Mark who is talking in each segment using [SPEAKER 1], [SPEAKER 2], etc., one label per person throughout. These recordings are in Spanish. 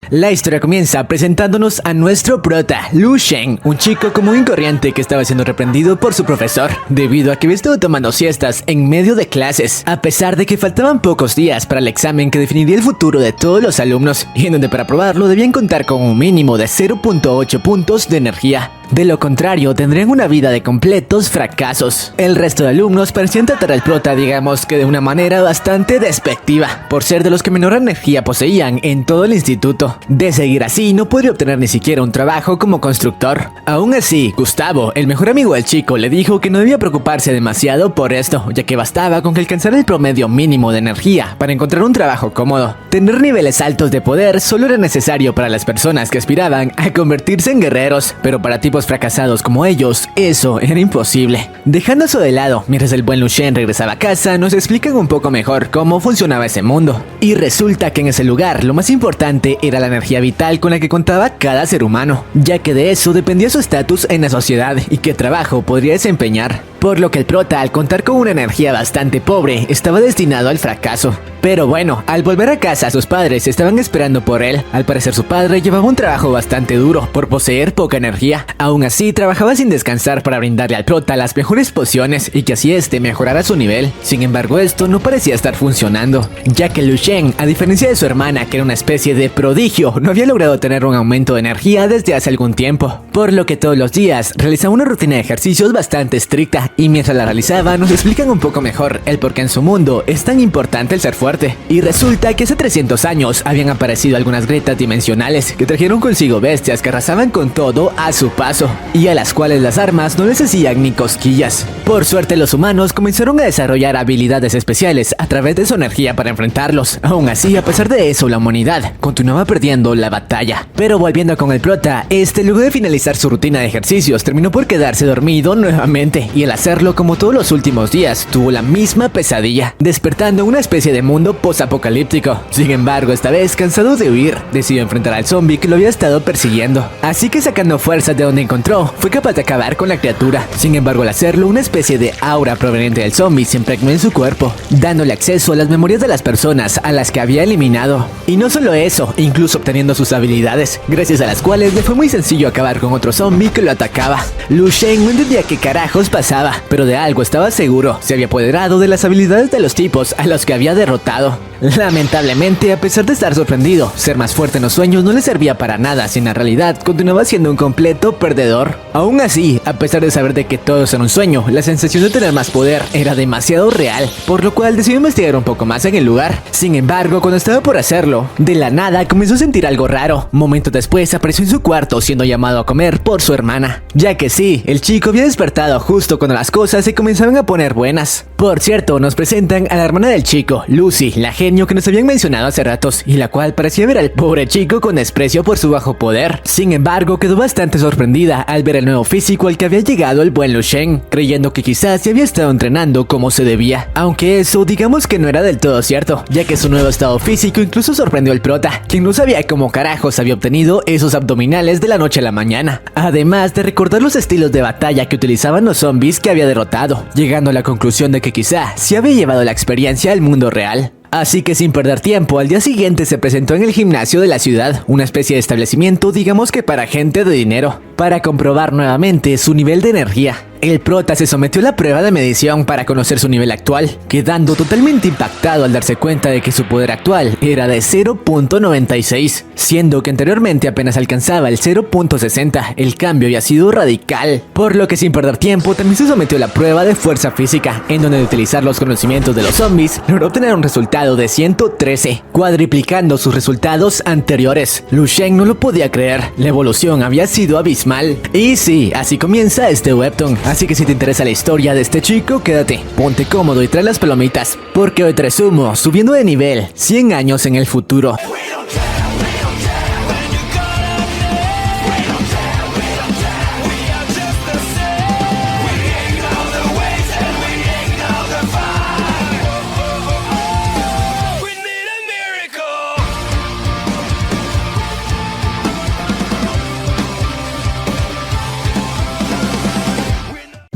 [SPEAKER 1] La historia comienza presentándonos a nuestro prota, Lu Shen, un chico común y corriente que estaba siendo reprendido por su profesor, debido a que había estado tomando siestas en medio de clases, a pesar de que faltaban pocos días para el examen que definiría el futuro de todos los alumnos, y en donde para aprobarlo debían contar con un mínimo de 0.8 puntos de energía. De lo contrario, tendrían una vida de completos fracasos. El resto de alumnos parecían tratar al prota, digamos que de una manera bastante despectiva, por ser de los que menor energía poseían en todo el instituto. De seguir así, no podría obtener ni siquiera un trabajo como constructor. Aún así, Gustavo, el mejor amigo del chico, le dijo que no debía preocuparse demasiado por esto, ya que bastaba con que alcanzara el promedio mínimo de energía para encontrar un trabajo cómodo. Tener niveles altos de poder solo era necesario para las personas que aspiraban a convertirse en guerreros, pero para tipos fracasados como ellos, eso era imposible. Dejando eso de lado, mientras el buen Lu Shen regresaba a casa, nos explican un poco mejor cómo funcionaba ese mundo. Y resulta que en ese lugar lo más importante era la energía vital con la que contaba cada ser humano, ya que de eso dependía su estatus en la sociedad y qué trabajo podría desempeñar. Por lo que el prota, al contar con una energía bastante pobre, estaba destinado al fracaso. Pero bueno, al volver a casa, sus padres estaban esperando por él. Al parecer su padre llevaba un trabajo bastante duro por poseer poca energía. Aún así, trabajaba sin descansar para brindarle al prota las mejores pociones y que así este mejorara su nivel. Sin embargo, esto no parecía estar funcionando, ya que Lu Shen, a diferencia de su hermana, que era una especie de prodigio, no había logrado tener un aumento de energía desde hace algún tiempo. Por lo que todos los días realizaba una rutina de ejercicios bastante estricta, y mientras la realizaba nos explican un poco mejor el por qué en su mundo es tan importante el ser fuerte. Y resulta que hace 300 años habían aparecido algunas grietas dimensionales que trajeron consigo bestias que arrasaban con todo a su paso, y a las cuales las armas no les hacían ni cosquillas. Por suerte los humanos comenzaron a desarrollar habilidades especiales a través de su energía para enfrentarlos. Aún así, a pesar de eso, la humanidad continuaba perdiendo la batalla. Pero volviendo con el prota, luego de finalizar su rutina de ejercicios, terminó por quedarse dormido nuevamente, y al hacerlo, como todos los últimos días, tuvo la misma pesadilla, despertando en una especie de mundo post-apocalíptico. Sin embargo, esta vez, cansado de huir, decidió enfrentar al zombie que lo había estado persiguiendo. Así que, sacando fuerzas de donde encontró, fue capaz de acabar con la criatura. Sin embargo, al hacerlo, una especie de aura proveniente del zombie se impregnó en su cuerpo, dándole acceso a las memorias de las personas a las que había eliminado. Y no solo eso, incluso obteniendo sus habilidades, gracias a las cuales le fue muy sencillo acabar con otro zombie que lo atacaba. Lu Shen no entendía qué carajos pasaba, pero de algo estaba seguro: se había apoderado de las habilidades de los tipos a los que había derrotado. Lamentablemente, a pesar de estar sorprendido, ser más fuerte en los sueños no le servía para nada, si en la realidad continuaba siendo un completo perdedor. Aún así, a pesar de saber de que todo era un sueño, la sensación de tener más poder era demasiado real, por lo cual decidió investigar un poco más en el lugar. Sin embargo, cuando estaba por hacerlo, de la nada comenzó a sentir algo raro. Momentos después apareció en su cuarto siendo llamado a comer por su hermana, ya que sí, el chico había despertado justo cuando las cosas se comenzaban a poner buenas. Por cierto, nos presentan a la hermana del chico, Lucy, la genio que nos habían mencionado hace ratos, y la cual parecía ver al pobre chico con desprecio por su bajo poder. Sin embargo, quedó bastante sorprendida al ver el nuevo físico al que había llegado el buen Lu Shen, creyendo que quizás se había estado entrenando como se debía. Aunque eso, digamos que no era del todo cierto, ya que su nuevo estado físico incluso sorprendió al prota, quien no sabía cómo carajos había obtenido esos abdominales de la noche a la mañana. Además de recordar los estilos de batalla que utilizaban los zombies que había derrotado, llegando a la conclusión de que quizá se había llevado la experiencia al mundo real. Así que, sin perder tiempo, al día siguiente se presentó en el gimnasio de la ciudad, una especie de establecimiento, digamos que para gente de dinero, para comprobar nuevamente su nivel de energía. El prota se sometió a la prueba de medición para conocer su nivel actual, quedando totalmente impactado al darse cuenta de que su poder actual era de 0.96, siendo que anteriormente apenas alcanzaba el 0.60. El cambio había sido radical, por lo que sin perder tiempo también se sometió a la prueba de fuerza física, en donde de utilizar los conocimientos de los zombies logró obtener un resultado de 113, cuadriplicando sus resultados anteriores. Lu Shen no lo podía creer, la evolución había sido abismal. Y sí, así comienza este webtoon. Así que si te interesa la historia de este chico, quédate, ponte cómodo y trae las palomitas, porque hoy te resumo subiendo de nivel 100 años en el futuro.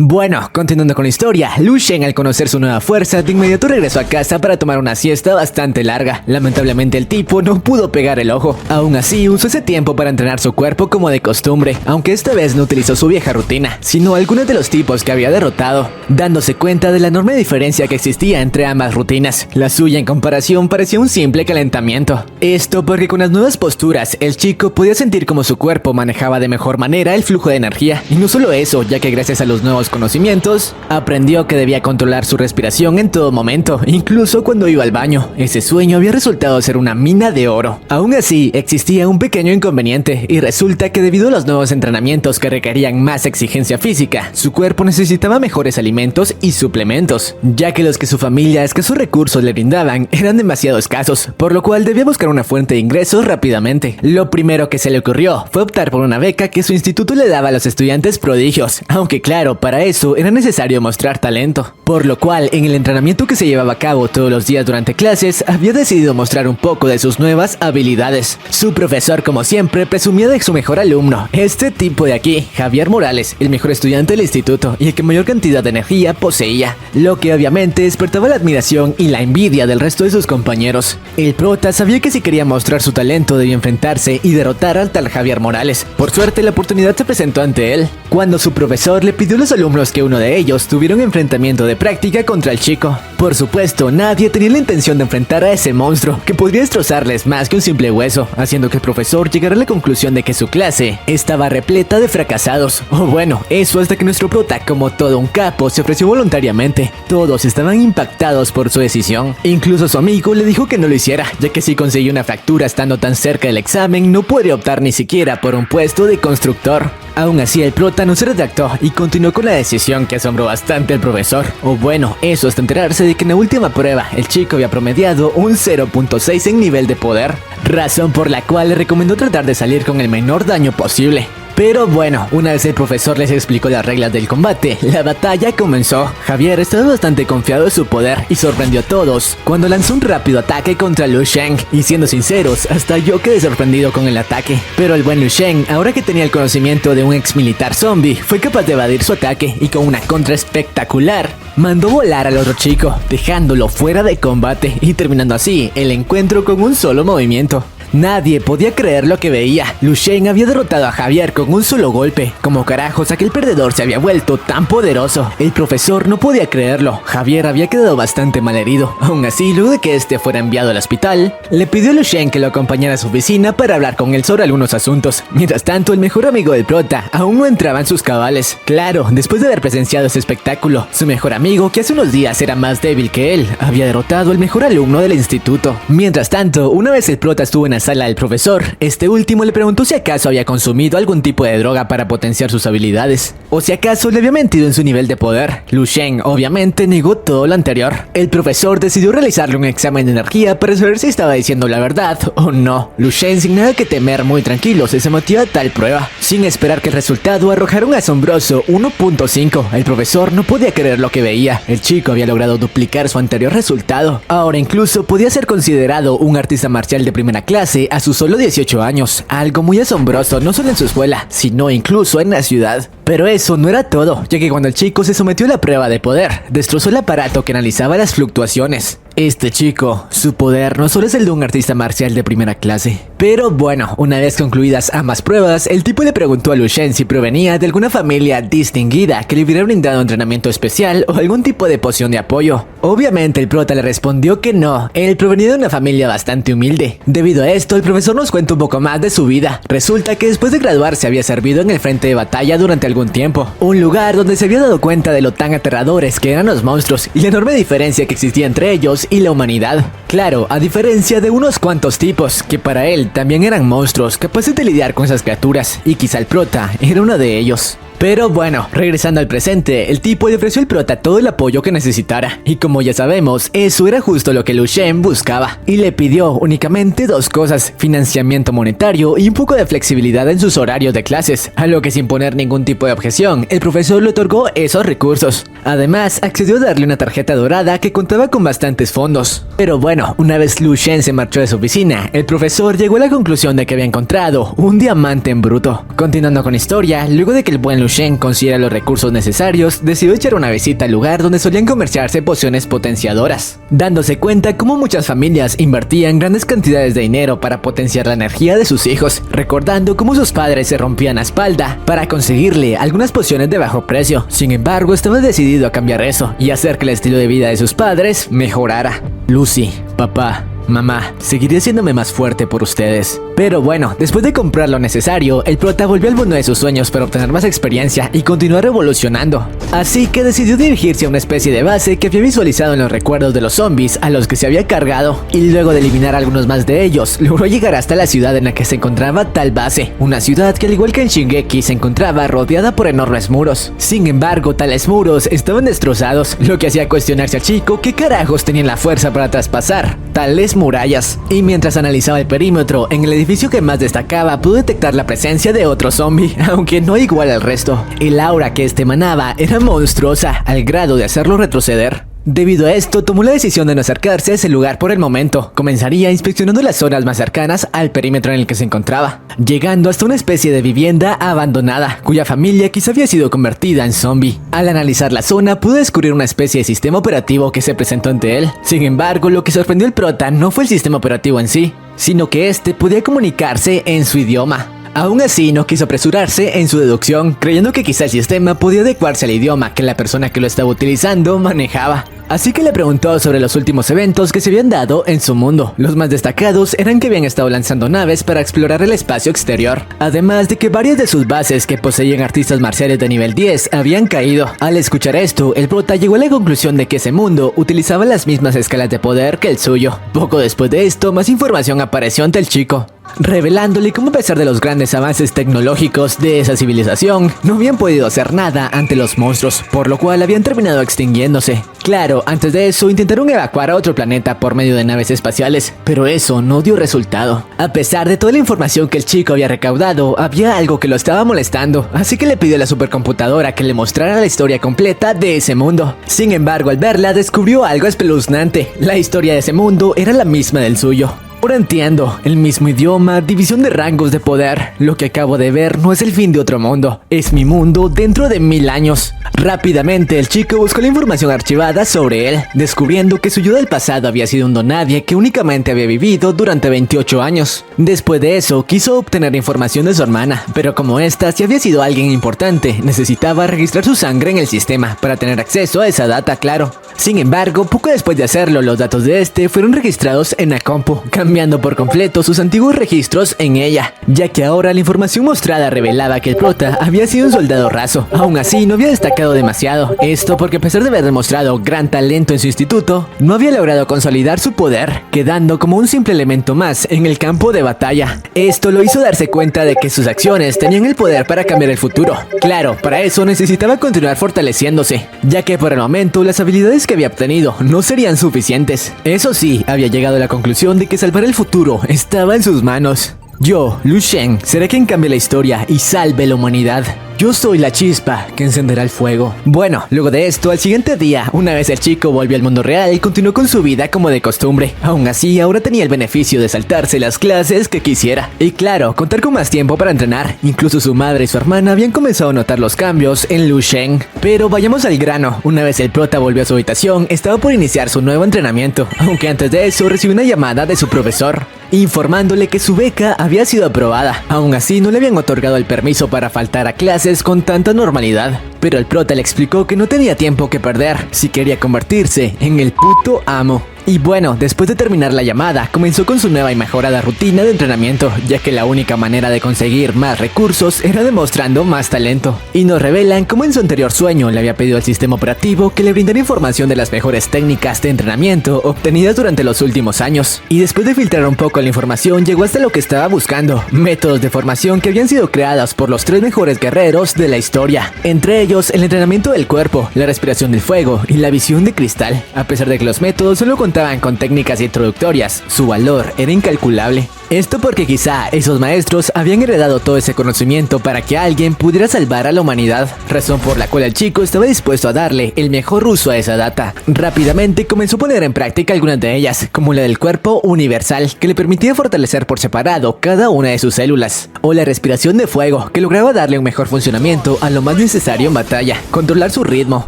[SPEAKER 1] Bueno, continuando con la historia, Lu Shen, al conocer su nueva fuerza, de inmediato regresó a casa para tomar una siesta bastante larga. Lamentablemente el tipo no pudo pegar el ojo. Aún así, usó ese tiempo para entrenar su cuerpo como de costumbre, aunque esta vez no utilizó su vieja rutina, sino algunos de los tipos que había derrotado, dándose cuenta de la enorme diferencia que existía entre ambas rutinas. La suya, en comparación, parecía un simple calentamiento. Esto porque con las nuevas posturas, el chico podía sentir como su cuerpo manejaba de mejor manera el flujo de energía. Y no solo eso, ya que gracias a los nuevos conocimientos, aprendió que debía controlar su respiración en todo momento, incluso cuando iba al baño. Ese sueño había resultado ser una mina de oro. Aún así, existía un pequeño inconveniente, y resulta que debido a los nuevos entrenamientos que requerían más exigencia física, su cuerpo necesitaba mejores alimentos y suplementos, ya que los que su familia escasos recursos le brindaban eran demasiado escasos, por lo cual debía buscar una fuente de ingresos rápidamente. Lo primero que se le ocurrió fue optar por una beca que su instituto le daba a los estudiantes prodigios, aunque claro, para eso era necesario mostrar talento, por lo cual en el entrenamiento que se llevaba a cabo todos los días durante clases, había decidido mostrar un poco de sus nuevas habilidades. Su profesor, como siempre, presumía de su mejor alumno, este tipo de aquí, Javier Morales, el mejor estudiante del instituto y el que mayor cantidad de energía poseía, lo que obviamente despertaba la admiración y la envidia del resto de sus compañeros. El prota sabía que si quería mostrar su talento debía enfrentarse y derrotar al tal Javier Morales. Por suerte, la oportunidad se presentó ante él, cuando su profesor le pidió a los alumnos que uno de ellos tuviera un enfrentamiento de práctica contra el chico. Por supuesto, nadie tenía la intención de enfrentar a ese monstruo, que podría destrozarles más que un simple hueso, haciendo que el profesor llegara a la conclusión de que su clase estaba repleta de fracasados. O bueno, eso hasta que nuestro prota, como todo un capo, se ofreció voluntariamente. Todos estaban impactados por su decisión. Incluso su amigo le dijo que no lo hiciera, ya que si conseguía una fractura estando tan cerca del examen, no podría optar ni siquiera por un puesto de constructor. Aún así, el prota no se retractó y continuó con la decisión, que asombró bastante al profesor. O bueno, eso hasta enterarse de que en la última prueba el chico había promediado un 0.6 en nivel de poder, razón por la cual le recomendó tratar de salir con el menor daño posible. Pero bueno, una vez el profesor les explicó las reglas del combate, la batalla comenzó. Javier estaba bastante confiado de su poder y sorprendió a todos cuando lanzó un rápido ataque contra Lu Shen, y siendo sinceros, hasta yo quedé sorprendido con el ataque. Pero el buen Lu Shen, ahora que tenía el conocimiento de un ex militar zombie, fue capaz de evadir su ataque y con una contra espectacular mandó volar al otro chico, dejándolo fuera de combate y terminando así el encuentro con un solo movimiento. Nadie podía creer lo que veía. Lu Shen había derrotado a Javier con un solo golpe. Como carajos aquel perdedor se había vuelto tan poderoso. El profesor no podía creerlo. Javier había quedado bastante malherido. Aún así, luego de que este fuera enviado al hospital, le pidió a Lu Shen que lo acompañara a su oficina para hablar con él sobre algunos asuntos. Mientras tanto, el mejor amigo del prota aún no entraba en sus cabales. Claro, después de haber presenciado ese espectáculo, su mejor amigo, que hace unos días era más débil que él, había derrotado al mejor alumno del instituto. Mientras tanto, una vez el prota estuvo en la sala del profesor, este último le preguntó si acaso había consumido algún tipo de droga para potenciar sus habilidades, o si acaso le había mentido en su nivel de poder. Lu Shen obviamente negó todo lo anterior. El profesor decidió realizarle un examen de energía para saber si estaba diciendo la verdad o no. Lu Shen, sin nada que temer, muy tranquilo, se sometió a tal prueba, sin esperar que el resultado arrojara un asombroso 1.5. El profesor no podía creer lo que veía. El chico había logrado duplicar su anterior resultado. Ahora incluso podía ser considerado un artista marcial de primera clase a sus solo 18 años, algo muy asombroso no solo en su escuela, sino incluso en la ciudad. Pero eso no era todo, ya que cuando el chico se sometió a la prueba de poder, destrozó el aparato que analizaba las fluctuaciones. Este chico, su poder no solo es el de un artista marcial de primera clase. Pero bueno, una vez concluidas ambas pruebas, el tipo le preguntó a Lu Shen si provenía de alguna familia distinguida que le hubiera brindado entrenamiento especial o algún tipo de poción de apoyo. Obviamente el prota le respondió que no, él provenía de una familia bastante humilde. Debido a esto, el profesor nos cuenta un poco más de su vida. Resulta que después de graduarse había servido en el frente de batalla durante algún tiempo, un lugar donde se había dado cuenta de lo tan aterradores que eran los monstruos y la enorme diferencia que existía entre ellos y la humanidad. Claro, a diferencia de unos cuantos tipos que para él también eran monstruos capaces de lidiar con esas criaturas, y quizá el prota era uno de ellos. Pero bueno, regresando al presente, el tipo le ofreció al prota todo el apoyo que necesitara, y como ya sabemos, eso era justo lo que Lu Shen buscaba, y le pidió únicamente dos cosas: financiamiento monetario y un poco de flexibilidad en sus horarios de clases, a lo que sin poner ningún tipo de objeción, el profesor le otorgó esos recursos. Además, accedió a darle una tarjeta dorada que contaba con bastantes fondos. Pero bueno, una vez Lu Shen se marchó de su oficina, el profesor llegó a la conclusión de que había encontrado un diamante en bruto. Continuando con la historia, luego de que el buen Lu Shen considera los recursos necesarios, decidió echar una visita al lugar donde solían comerciarse pociones potenciadoras, dándose cuenta cómo muchas familias invertían grandes cantidades de dinero para potenciar la energía de sus hijos, recordando cómo sus padres se rompían la espalda para conseguirle algunas pociones de bajo precio. Sin embargo, estaba decidido a cambiar eso y hacer que el estilo de vida de sus padres mejorara. Lucy, papá, mamá, seguiré haciéndome más fuerte por ustedes. Pero bueno, después de comprar lo necesario, el prota volvió al mundo de sus sueños para obtener más experiencia y continuar revolucionando. Así que decidió dirigirse a una especie de base que había visualizado en los recuerdos de los zombies a los que se había cargado, y luego de eliminar algunos más de ellos, logró llegar hasta la ciudad en la que se encontraba tal base, una ciudad que al igual que en Shingeki se encontraba rodeada por enormes muros. Sin embargo, tales muros estaban destrozados, lo que hacía cuestionarse al chico qué carajos tenían la fuerza para traspasar tales murallas. Y mientras analizaba el perímetro, en el edificio que más destacaba pudo detectar la presencia de otro zombie, aunque no igual al resto. El aura que este emanaba era monstruosa, al grado de hacerlo retroceder. Debido a esto, tomó la decisión de no acercarse a ese lugar por el momento. Comenzaría inspeccionando las zonas más cercanas al perímetro en el que se encontraba, llegando hasta una especie de vivienda abandonada, cuya familia quizá había sido convertida en zombie. Al analizar la zona, pudo descubrir una especie de sistema operativo que se presentó ante él. Sin embargo, lo que sorprendió al prota no fue el sistema operativo en sí, sino que este podía comunicarse en su idioma. Aún así, no quiso apresurarse en su deducción, creyendo que quizá el sistema podía adecuarse al idioma que la persona que lo estaba utilizando manejaba. Así que le preguntó sobre los últimos eventos que se habían dado en su mundo. Los más destacados eran que habían estado lanzando naves para explorar el espacio exterior, además de que varias de sus bases que poseían artistas marciales de nivel 10 habían caído. Al escuchar esto, el prota llegó a la conclusión de que ese mundo utilizaba las mismas escalas de poder que el suyo. Poco después de esto, más información apareció ante el chico, revelándole cómo a pesar de los grandes avances tecnológicos de esa civilización, no habían podido hacer nada ante los monstruos, por lo cual habían terminado extinguiéndose. Claro, antes de eso intentaron evacuar a otro planeta por medio de naves espaciales, pero eso no dio resultado. A pesar de toda la información que el chico había recaudado, había algo que lo estaba molestando, así que le pidió a la supercomputadora que le mostrara la historia completa de ese mundo. Sin embargo, al verla descubrió algo espeluznante: la historia de ese mundo era la misma del suyo. Ahora entiendo, el mismo idioma, división de rangos de poder. Lo que acabo de ver no es el fin de otro mundo, es mi mundo dentro de 1000 años. Rápidamente el chico buscó la información archivada sobre él, descubriendo que su yo del pasado había sido un donadie que únicamente había vivido durante 28 años. Después de eso, quiso obtener información de su hermana, pero como esta sí había sido alguien importante, necesitaba registrar su sangre en el sistema para tener acceso a esa data, claro. Sin embargo, poco después de hacerlo, los datos de este fueron registrados en la compu, cambiando por completo sus antiguos registros en ella, ya que ahora la información mostrada revelaba que el prota había sido un soldado raso. Aún así, no había destacado demasiado, esto porque a pesar de haber demostrado gran talento en su instituto, no había logrado consolidar su poder, quedando como un simple elemento más en el campo de batalla. Esto lo hizo darse cuenta de que sus acciones tenían el poder para cambiar el futuro. Claro, para eso necesitaba continuar fortaleciéndose, ya que por el momento las habilidades que había obtenido no serían suficientes. Eso sí, había llegado a la conclusión de que salvar el futuro estaba en sus manos. Yo, Lu Shen, seré quien cambie la historia y salve la humanidad. Yo soy la chispa que encenderá el fuego. Bueno, luego de esto, al siguiente día, una vez el chico volvió al mundo real y continuó con su vida como de costumbre. Aún así, ahora tenía el beneficio de saltarse las clases que quisiera. Y claro, contar con más tiempo para entrenar. Incluso su madre y su hermana habían comenzado a notar los cambios en Lu Shen. Pero vayamos al grano. Una vez el prota volvió a su habitación, estaba por iniciar su nuevo entrenamiento. Aunque antes de eso, recibió una llamada de su profesor, informándole que su beca había sido aprobada. Aún así, no le habían otorgado el permiso para faltar a clases con tanta normalidad. Pero el prota le explicó que no tenía tiempo que perder si quería convertirse en el puto amo. Y bueno, después de terminar la llamada, comenzó con su nueva y mejorada rutina de entrenamiento, ya que la única manera de conseguir más recursos era demostrando más talento. Y nos revelan cómo en su anterior sueño le había pedido al sistema operativo que le brindara información de las mejores técnicas de entrenamiento obtenidas durante los últimos años. Y después de filtrar un poco la información, llegó hasta lo que estaba buscando: métodos de formación que habían sido creados por los 3 mejores guerreros de la historia. Entre ellos, el entrenamiento del cuerpo, la respiración del fuego y la visión de cristal. A pesar de que los métodos solo contaban bastaban con técnicas introductorias, su valor era incalculable. Esto porque quizá esos maestros habían heredado todo ese conocimiento para que alguien pudiera salvar a la humanidad, razón por la cual el chico estaba dispuesto a darle el mejor uso a esa data. Rápidamente comenzó a poner en práctica algunas de ellas, como la del cuerpo universal, que le permitía fortalecer por separado cada una de sus células, o la respiración de fuego, que lograba darle un mejor funcionamiento a lo más necesario en batalla, controlar su ritmo,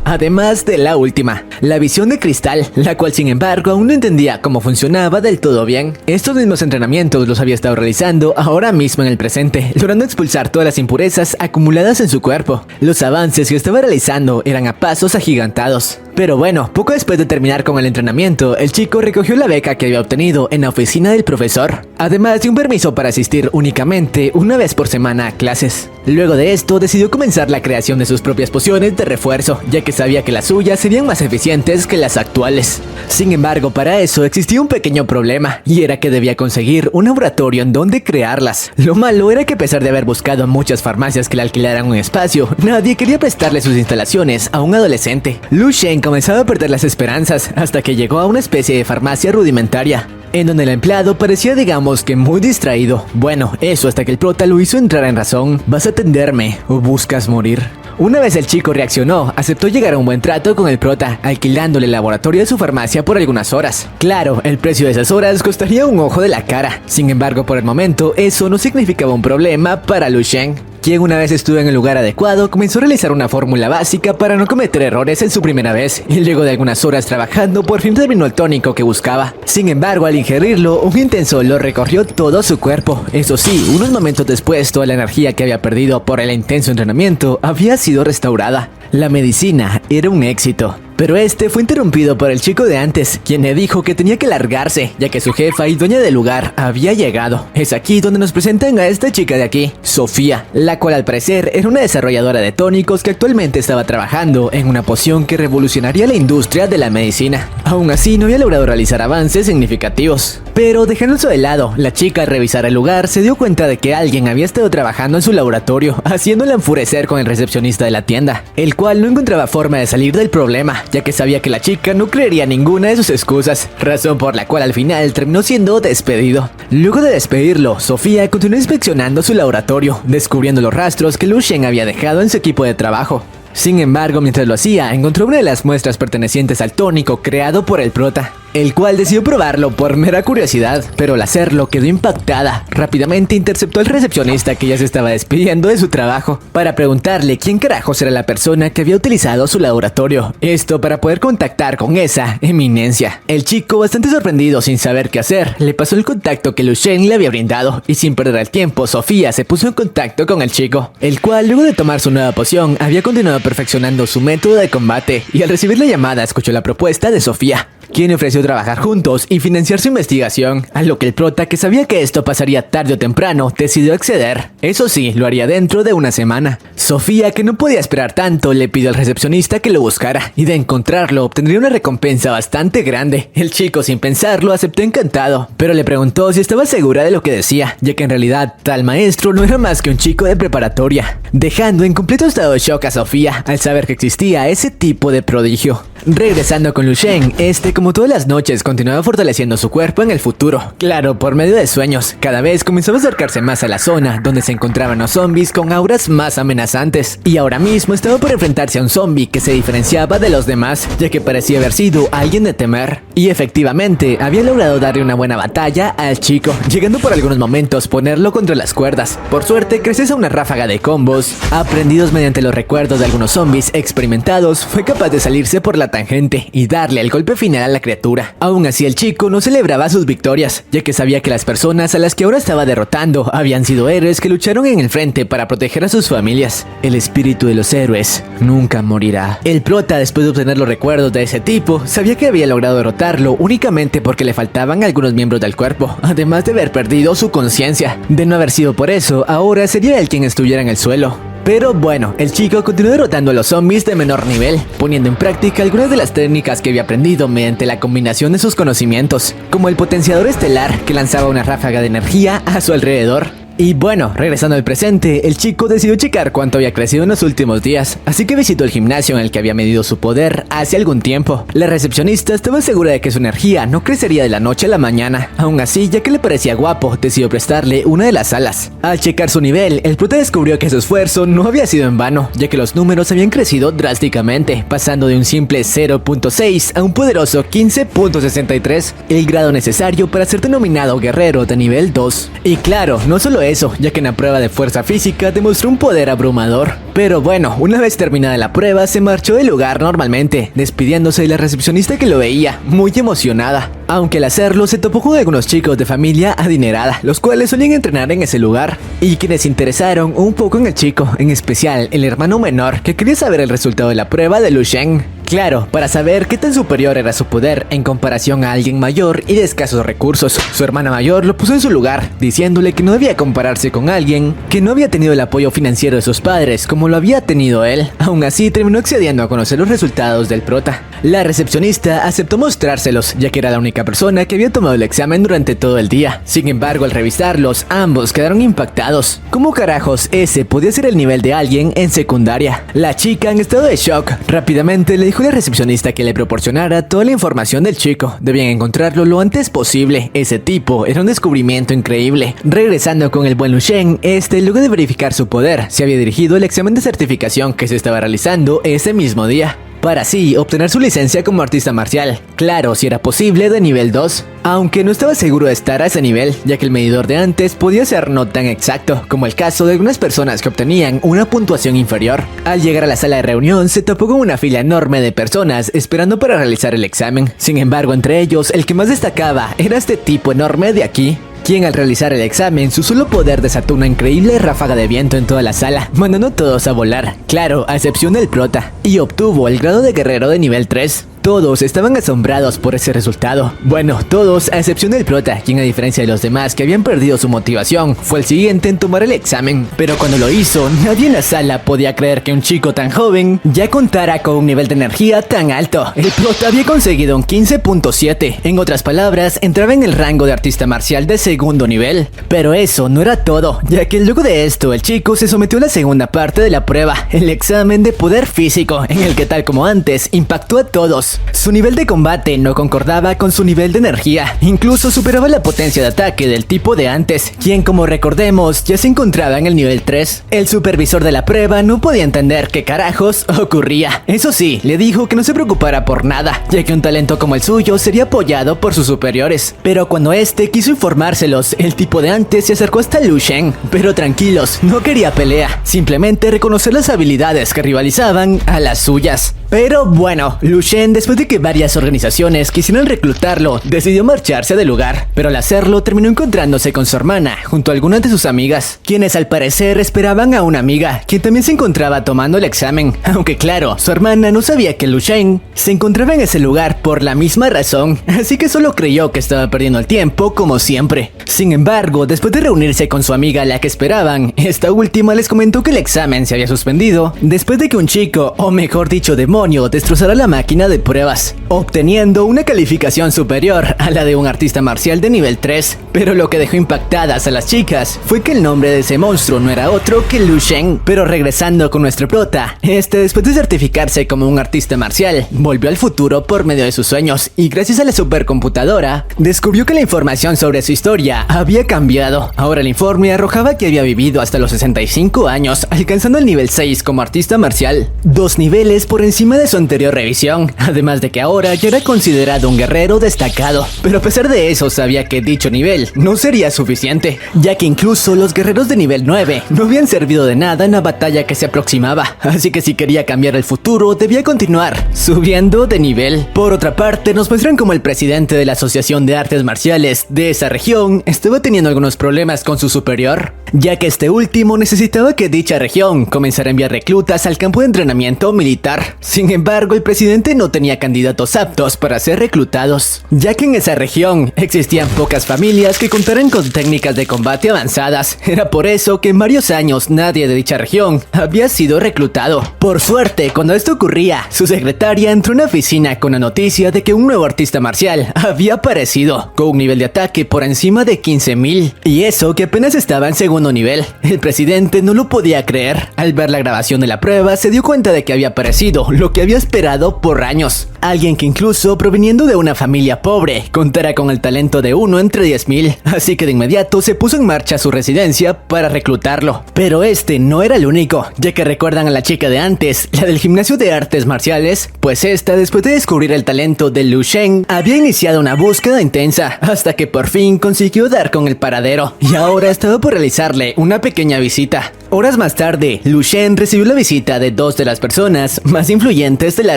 [SPEAKER 1] además de la última, la visión de cristal, la cual sin embargo aún no entendía cómo funcionaba del todo bien. Estos mismos entrenamientos los había estado realizando ahora mismo en el presente, logrando expulsar todas las impurezas acumuladas en su cuerpo. Los avances que estaba realizando eran a pasos agigantados. Pero bueno, poco después de terminar con el entrenamiento, el chico recogió la beca que había obtenido en la oficina del profesor, además de un permiso para asistir únicamente una vez por semana a clases. Luego de esto, decidió comenzar la creación de sus propias pociones de refuerzo, ya que sabía que las suyas serían más eficientes que las actuales. Sin embargo, para eso existía un pequeño problema, y era que debía conseguir un laboratorio en donde crearlas. Lo malo era que a pesar de haber buscado muchas farmacias que le alquilaran un espacio, nadie quería prestarle sus instalaciones a un adolescente. Lu Shen comenzaba a perder las esperanzas hasta que llegó a una especie de farmacia rudimentaria, en donde el empleado parecía, digamos que muy distraído. Bueno, eso hasta que el prota lo hizo entrar en razón. ¿Vas a atenderme o buscas morir? Una vez el chico reaccionó, aceptó llegar a un buen trato con el prota, alquilándole el laboratorio de su farmacia por algunas horas. Claro, el precio de esas horas costaría un ojo de la cara. Sin embargo, por el momento, eso no significaba un problema para Lu Shen, quien una vez estuvo en el lugar adecuado, comenzó a realizar una fórmula básica para no cometer errores en su primera vez, y luego de algunas horas trabajando, por fin terminó el tónico que buscaba. Sin embargo, al ingerirlo, un intenso olor recorrió todo su cuerpo. Eso sí, unos momentos después, toda la energía que había perdido por el intenso entrenamiento había sido restaurada. La medicina era un éxito. Pero este fue interrumpido por el chico de antes, quien le dijo que tenía que largarse, ya que su jefa y dueña del lugar había llegado. Es aquí donde nos presentan a esta chica de aquí, Sofía, la cual al parecer era una desarrolladora de tónicos que actualmente estaba trabajando en una poción que revolucionaría la industria de la medicina. Aún así, no había logrado realizar avances significativos. Pero dejando eso de lado, la chica al revisar el lugar se dio cuenta de que alguien había estado trabajando en su laboratorio, haciéndola enfurecer con el recepcionista de la tienda, el cual no encontraba forma de salir del problema, ya que sabía que la chica no creería ninguna de sus excusas, razón por la cual al final terminó siendo despedido. Luego de despedirlo, Sofía continuó inspeccionando su laboratorio, descubriendo los rastros que Lu Shen había dejado en su equipo de trabajo. Sin embargo, mientras lo hacía, encontró una de las muestras pertenecientes al tónico creado por el prota, el cual decidió probarlo por mera curiosidad, pero al hacerlo quedó impactada. Rápidamente interceptó al recepcionista que ya se estaba despidiendo de su trabajo para preguntarle quién carajos era la persona que había utilizado su laboratorio, esto para poder contactar con esa eminencia. El chico, bastante sorprendido sin saber qué hacer, le pasó el contacto que Lu Shen le había brindado, y sin perder el tiempo, Sofía se puso en contacto con el chico, el cual luego de tomar su nueva poción había continuado perfeccionando su método de combate, y al recibir la llamada escuchó la propuesta de Sofía, quien ofreció trabajar juntos y financiar su investigación, a lo que el prota, que sabía que esto pasaría tarde o temprano, decidió acceder. Eso sí, lo haría dentro de una semana. Sofía, que no podía esperar tanto, le pidió al recepcionista que lo buscara, y de encontrarlo obtendría una recompensa bastante grande. El chico, sin pensarlo, aceptó encantado, pero le preguntó si estaba segura de lo que decía, ya que en realidad tal maestro no era más que un chico de preparatoria, dejando en completo estado de shock a Sofía al saber que existía ese tipo de prodigio. Regresando con Lu Shen, como todas las noches, continuaba fortaleciendo su cuerpo en el futuro. Claro, por medio de sueños, cada vez comenzaba a acercarse más a la zona donde se encontraban los zombies con auras más amenazantes. Y ahora mismo estaba por enfrentarse a un zombie que se diferenciaba de los demás, ya que parecía haber sido alguien de temer. Y efectivamente, había logrado darle una buena batalla al chico, llegando por algunos momentos ponerlo contra las cuerdas. Por suerte, gracias a una ráfaga de combos, aprendidos mediante los recuerdos de algunos zombies experimentados, fue capaz de salirse por la tangente y darle el golpe final a la criatura. Aún así, el chico no celebraba sus victorias, ya que sabía que las personas a las que ahora estaba derrotando habían sido héroes que lucharon en el frente para proteger a sus familias. El espíritu de los héroes nunca morirá. El prota, después de obtener los recuerdos de ese tipo, sabía que había logrado derrotarlo únicamente porque le faltaban algunos miembros del cuerpo, además de haber perdido su conciencia. De no haber sido por eso, ahora sería él quien estuviera en el suelo. Pero bueno, el chico continuó derrotando a los zombies de menor nivel, poniendo en práctica algunas de las técnicas que había aprendido mediante la combinación de sus conocimientos, como el potenciador estelar, que lanzaba una ráfaga de energía a su alrededor. Y bueno, regresando al presente, el chico decidió checar cuánto había crecido en los últimos días, así que visitó el gimnasio en el que había medido su poder hace algún tiempo. La recepcionista estaba segura de que su energía no crecería de la noche a la mañana. Aún así, ya que le parecía guapo, decidió prestarle una de las salas. Al checar su nivel, el prota descubrió que su esfuerzo no había sido en vano, ya que los números habían crecido drásticamente, pasando de un simple 0.6 a un poderoso 15.63, el grado necesario para ser denominado guerrero de nivel 2. Y claro, no solo eso, ya que en la prueba de fuerza física demostró un poder abrumador. Pero bueno, una vez terminada la prueba, se marchó del lugar normalmente, despidiéndose de la recepcionista que lo veía, muy emocionada. Aunque al hacerlo, se topó con algunos chicos de familia adinerada, los cuales solían entrenar en ese lugar, y quienes se interesaron un poco en el chico, en especial el hermano menor, que quería saber el resultado de la prueba de Lu Shen. Claro, para saber qué tan superior era su poder en comparación a alguien mayor y de escasos recursos. Su hermana mayor lo puso en su lugar, diciéndole que no debía compararse con alguien que no había tenido el apoyo financiero de sus padres como lo había tenido él. Aún así, terminó accediendo a conocer los resultados del prota. La recepcionista aceptó mostrárselos, ya que era la única persona que había tomado el examen durante todo el día. Sin embargo, al revisarlos, ambos quedaron impactados. ¿Cómo carajos ese podía ser el nivel de alguien en secundaria? La chica, en estado de shock, rápidamente le dijo a la recepcionista que le proporcionara toda la información del chico. Debían encontrarlo lo antes posible. Ese tipo era un descubrimiento increíble. Regresando con el buen Lu Shen, luego de verificar su poder, se había dirigido al examen de certificación que se estaba realizando ese mismo día, para así obtener su licencia como artista marcial. Claro, si era posible, de nivel 2. Aunque no estaba seguro de estar a ese nivel, ya que el medidor de antes podía ser no tan exacto, como el caso de algunas personas que obtenían una puntuación inferior. Al llegar a la sala de reunión, se topó con una fila enorme de personas esperando para realizar el examen. Sin embargo, entre ellos, el que más destacaba era este tipo enorme de aquí, quien al realizar el examen, su solo poder desató una increíble ráfaga de viento en toda la sala, mandando a todos a volar, claro, a excepción del prota, y obtuvo el grado de guerrero de nivel 3. Todos estaban asombrados por ese resultado. Bueno, todos a excepción del prota, quien a diferencia de los demás que habían perdido su motivación, fue el siguiente en tomar el examen. Pero cuando lo hizo, nadie en la sala podía creer que un chico tan joven ya contara con un nivel de energía tan alto. El prota había conseguido un 15.7. En otras palabras, entraba en el rango de artista marcial de segundo nivel. Pero eso no era todo, ya que luego de esto, el chico se sometió a la segunda parte de la prueba, el examen de poder físico, en el que tal como antes, impactó a todos. Su nivel de combate no concordaba con su nivel de energía, incluso superaba la potencia de ataque del tipo de antes, quien como recordemos ya se encontraba en el nivel 3. El supervisor de la prueba no podía entender qué carajos ocurría. Eso sí, le dijo que no se preocupara por nada, ya que un talento como el suyo sería apoyado por sus superiores. Pero cuando quiso informárselos, el tipo de antes se acercó hasta Lu Shen, pero tranquilos, no quería pelea, simplemente reconocer las habilidades que rivalizaban a las suyas. Pero bueno, Lu Shen, después de que varias organizaciones quisieran reclutarlo, decidió marcharse del lugar, pero al hacerlo terminó encontrándose con su hermana, junto a algunas de sus amigas, quienes al parecer esperaban a una amiga, quien también se encontraba tomando el examen, aunque claro, su hermana no sabía que Lu Shen se encontraba en ese lugar por la misma razón, así que solo creyó que estaba perdiendo el tiempo como siempre. Sin embargo, después de reunirse con su amiga a la que esperaban, esta última les comentó que el examen se había suspendido, después de que un chico, o mejor dicho demonio, destrozara la máquina de pruebas, obteniendo una calificación superior a la de un artista marcial de nivel 3. Pero lo que dejó impactadas a las chicas fue que el nombre de ese monstruo no era otro que Lu Shen. Pero regresando con nuestro prota, después de certificarse como un artista marcial, volvió al futuro por medio de sus sueños y gracias a la supercomputadora, descubrió que la información sobre su historia había cambiado. Ahora el informe arrojaba que había vivido hasta los 65 años, alcanzando el nivel 6 como artista marcial, 2 niveles por encima de su anterior revisión, además de que ahora ya era considerado un guerrero destacado. Pero a pesar de eso, sabía que dicho nivel no sería suficiente, ya que incluso los guerreros de nivel 9 no habían servido de nada en la batalla que se aproximaba, así que si quería cambiar el futuro, debía continuar subiendo de nivel. Por otra parte, nos muestran como el presidente de la Asociación de Artes Marciales de esa región estaba teniendo algunos problemas con su superior, ya que este último necesitaba que dicha región comenzara a enviar reclutas al campo de entrenamiento militar. Sin embargo, el presidente no tenía tenía candidatos aptos para ser reclutados, ya que en esa región existían pocas familias que contaran con técnicas de combate avanzadas. Era por eso que en varios años nadie de dicha región había sido reclutado. Por suerte, cuando esto ocurría, su secretaria entró en la oficina con la noticia de que un nuevo artista marcial había aparecido, con un nivel de ataque por encima de 15,000, y eso que apenas estaba en segundo nivel. El presidente no lo podía creer. Al ver la grabación de la prueba, se dio cuenta de que había aparecido lo que había esperado por años. Alguien que incluso, proveniendo de una familia pobre, contara con el talento de uno entre 10,000, así que de inmediato se puso en marcha a su residencia para reclutarlo. Pero este no era el único, ya que recuerdan a la chica de antes, la del gimnasio de artes marciales, pues esta, después de descubrir el talento de Lu Shen, había iniciado una búsqueda intensa, hasta que por fin consiguió dar con el paradero, y ahora estaba por realizarle una pequeña visita. Horas más tarde, Lu Shen recibió la visita de dos de las personas más influyentes de la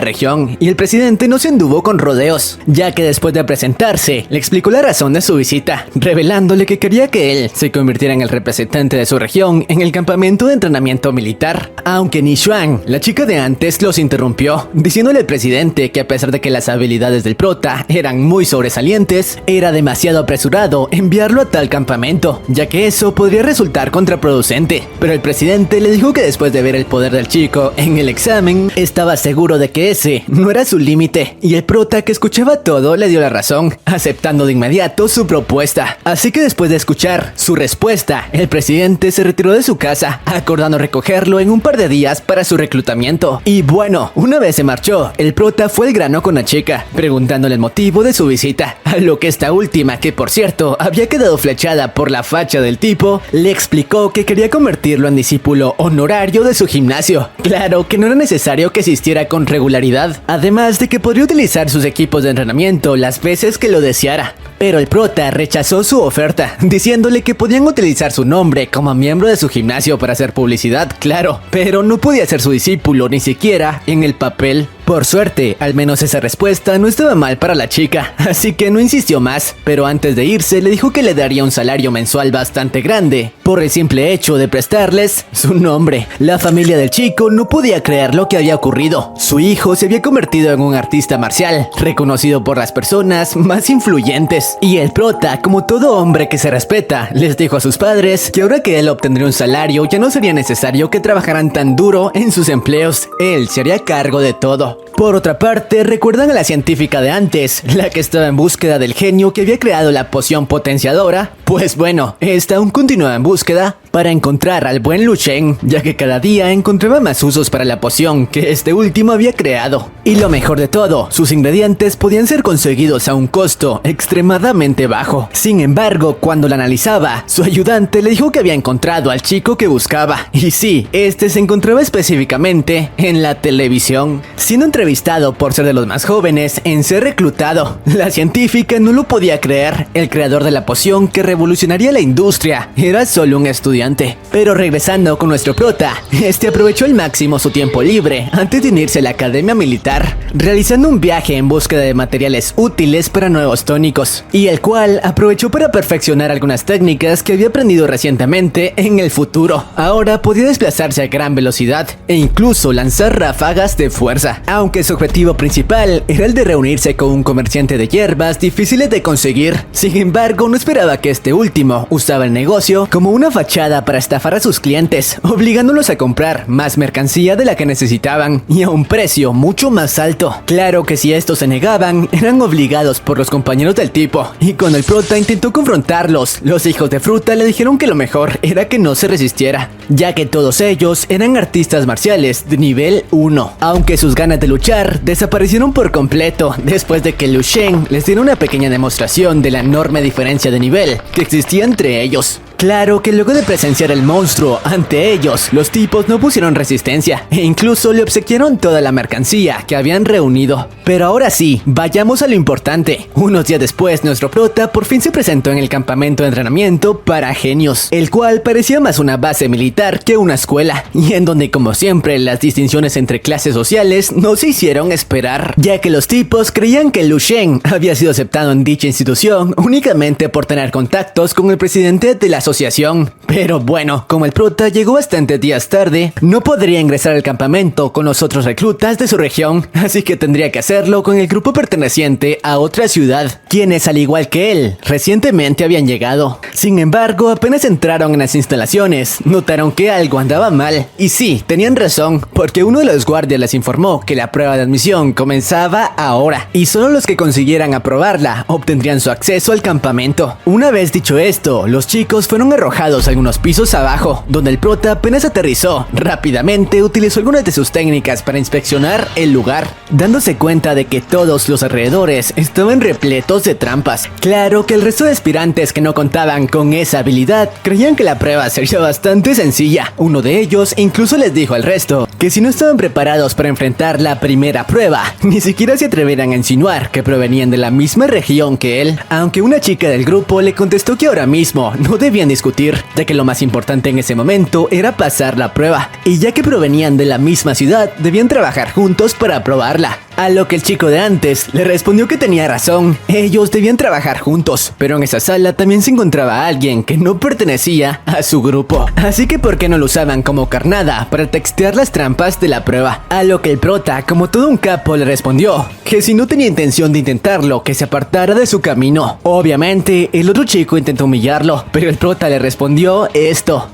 [SPEAKER 1] región, y el presidente no se anduvo con rodeos, ya que después de presentarse, le explicó la razón de su visita, revelándole que quería que él se convirtiera en el representante de su región en el campamento de entrenamiento militar. Aunque Ni Xuan, la chica de antes, los interrumpió, diciéndole al presidente que a pesar de que las habilidades del prota eran muy sobresalientes, era demasiado apresurado enviarlo a tal campamento, ya que eso podría resultar contraproducente. Pero el presidente le dijo que después de ver el poder del chico en el examen, estaba seguro de que ese no era su límite, y el prota, que escuchaba todo, le dio la razón, aceptando de inmediato su propuesta. Así que después de escuchar su respuesta, el presidente se retiró de su casa, acordando recogerlo en un par de días para su reclutamiento. Y bueno, una vez se marchó, el prota fue al grano con la chica, preguntándole el motivo de su visita, a lo que esta última, que por cierto había quedado flechada por la facha del tipo, le explicó que quería convertirlo en discípulo honorario de su gimnasio. Claro que no era necesario que asistiera con regularidad, además de que podría utilizar sus equipos de entrenamiento las veces que lo deseara. Pero el prota rechazó su oferta, diciéndole que podían utilizar su nombre como miembro de su gimnasio para hacer publicidad, claro, pero no podía ser su discípulo ni siquiera en el papel. Por suerte, al menos esa respuesta no estaba mal para la chica, así que no insistió más, pero antes de irse le dijo que le daría un salario mensual bastante grande, por el simple hecho de prestarles su nombre. La familia del chico no podía creer lo que había ocurrido. Su hijo se había convertido en un artista marcial, reconocido por las personas más influyentes, y el prota, como todo hombre que se respeta, les dijo a sus padres que ahora que él obtendría un salario ya no sería necesario que trabajaran tan duro en sus empleos, él se haría cargo de todo. Por otra parte, ¿recuerdan a la científica de antes, la que estaba en búsqueda del genio que había creado la poción potenciadora? Pues bueno, esta aún continuaba en búsqueda para encontrar al buen Lu Shen, ya que cada día encontraba más usos para la poción que este último había creado. Y lo mejor de todo, sus ingredientes podían ser conseguidos a un costo extremadamente bajo. Sin embargo, cuando la analizaba, su ayudante le dijo que había encontrado al chico que buscaba. Y sí, este se encontraba específicamente en la televisión, siendo entrevistado por ser de los más jóvenes en ser reclutado. La científica no lo podía creer. El creador de la poción que revolucionaría la industria era solo un estudiante. Pero regresando con nuestro prota, este aprovechó al máximo su tiempo libre antes de unirse a la academia militar, realizando un viaje en búsqueda de materiales útiles para nuevos tónicos, y el cual aprovechó para perfeccionar algunas técnicas que había aprendido recientemente en el futuro. Ahora podía desplazarse a gran velocidad e incluso lanzar ráfagas de fuerza, aunque su objetivo principal era el de reunirse con un comerciante de hierbas difíciles de conseguir. Sin embargo, no esperaba que este último usaba el negocio como una fachada para estafar a sus clientes, obligándolos a comprar más mercancía de la que necesitaban y a un precio mucho más alto. Claro que si estos se negaban, eran obligados por los compañeros del tipo, y cuando el prota intentó confrontarlos, los hijos de fruta le dijeron que lo mejor era que no se resistiera, ya que todos ellos eran artistas marciales de nivel 1, aunque sus ganas de luchar desaparecieron por completo después de que Lu Shen les diera una pequeña demostración de la enorme diferencia de nivel que existía entre ellos. Claro que luego de presenciar el monstruo ante ellos, los tipos no pusieron resistencia e incluso le obsequiaron toda la mercancía que habían reunido. Pero ahora sí, vayamos a lo importante. Unos días después, nuestro prota por fin se presentó en el campamento de entrenamiento para genios, el cual parecía más una base militar que una escuela, y en donde, como siempre, las distinciones entre clases sociales no se hicieron esperar, ya que los tipos creían que Lu Shen había sido aceptado en dicha institución únicamente por tener contactos con el presidente de la asociación. Pero bueno, como el prota llegó bastantes días tarde, no podría ingresar al campamento con los otros reclutas de su región, así que tendría que hacerlo con el grupo perteneciente a otra ciudad, quienes al igual que él, recientemente habían llegado. Sin embargo, apenas entraron en las instalaciones, notaron que algo andaba mal. Y sí, tenían razón, porque uno de los guardias les informó que la prueba de admisión comenzaba ahora, y solo los que consiguieran aprobarla obtendrían su acceso al campamento. Una vez dicho esto, los chicos fueron arrojados algunos pisos abajo, donde el prota apenas aterrizó. Rápidamente utilizó algunas de sus técnicas para inspeccionar el lugar, dándose cuenta de que todos los alrededores estaban repletos de trampas. Claro que el resto de aspirantes que no contaban con esa habilidad creían que la prueba sería bastante sencilla. Uno de ellos incluso les dijo al resto que si no estaban preparados para enfrentar la primera prueba, ni siquiera se atrevieran a insinuar que provenían de la misma región que él, aunque una chica del grupo le contestó que ahora mismo no debían discutir, ya que lo más importante en ese momento era pasar la prueba, y ya que provenían de la misma ciudad, debían trabajar juntos para aprobarla. A lo que el chico de antes le respondió que tenía razón, ellos debían trabajar juntos, pero en esa sala también se encontraba alguien que no pertenecía a su grupo, así que ¿por qué no lo usaban como carnada para textear las trampas de la prueba? A lo que el prota, como todo un capo, le respondió que si no tenía intención de intentarlo, que se apartara de su camino. Obviamente, el otro chico intentó humillarlo, pero el prota le respondió esto.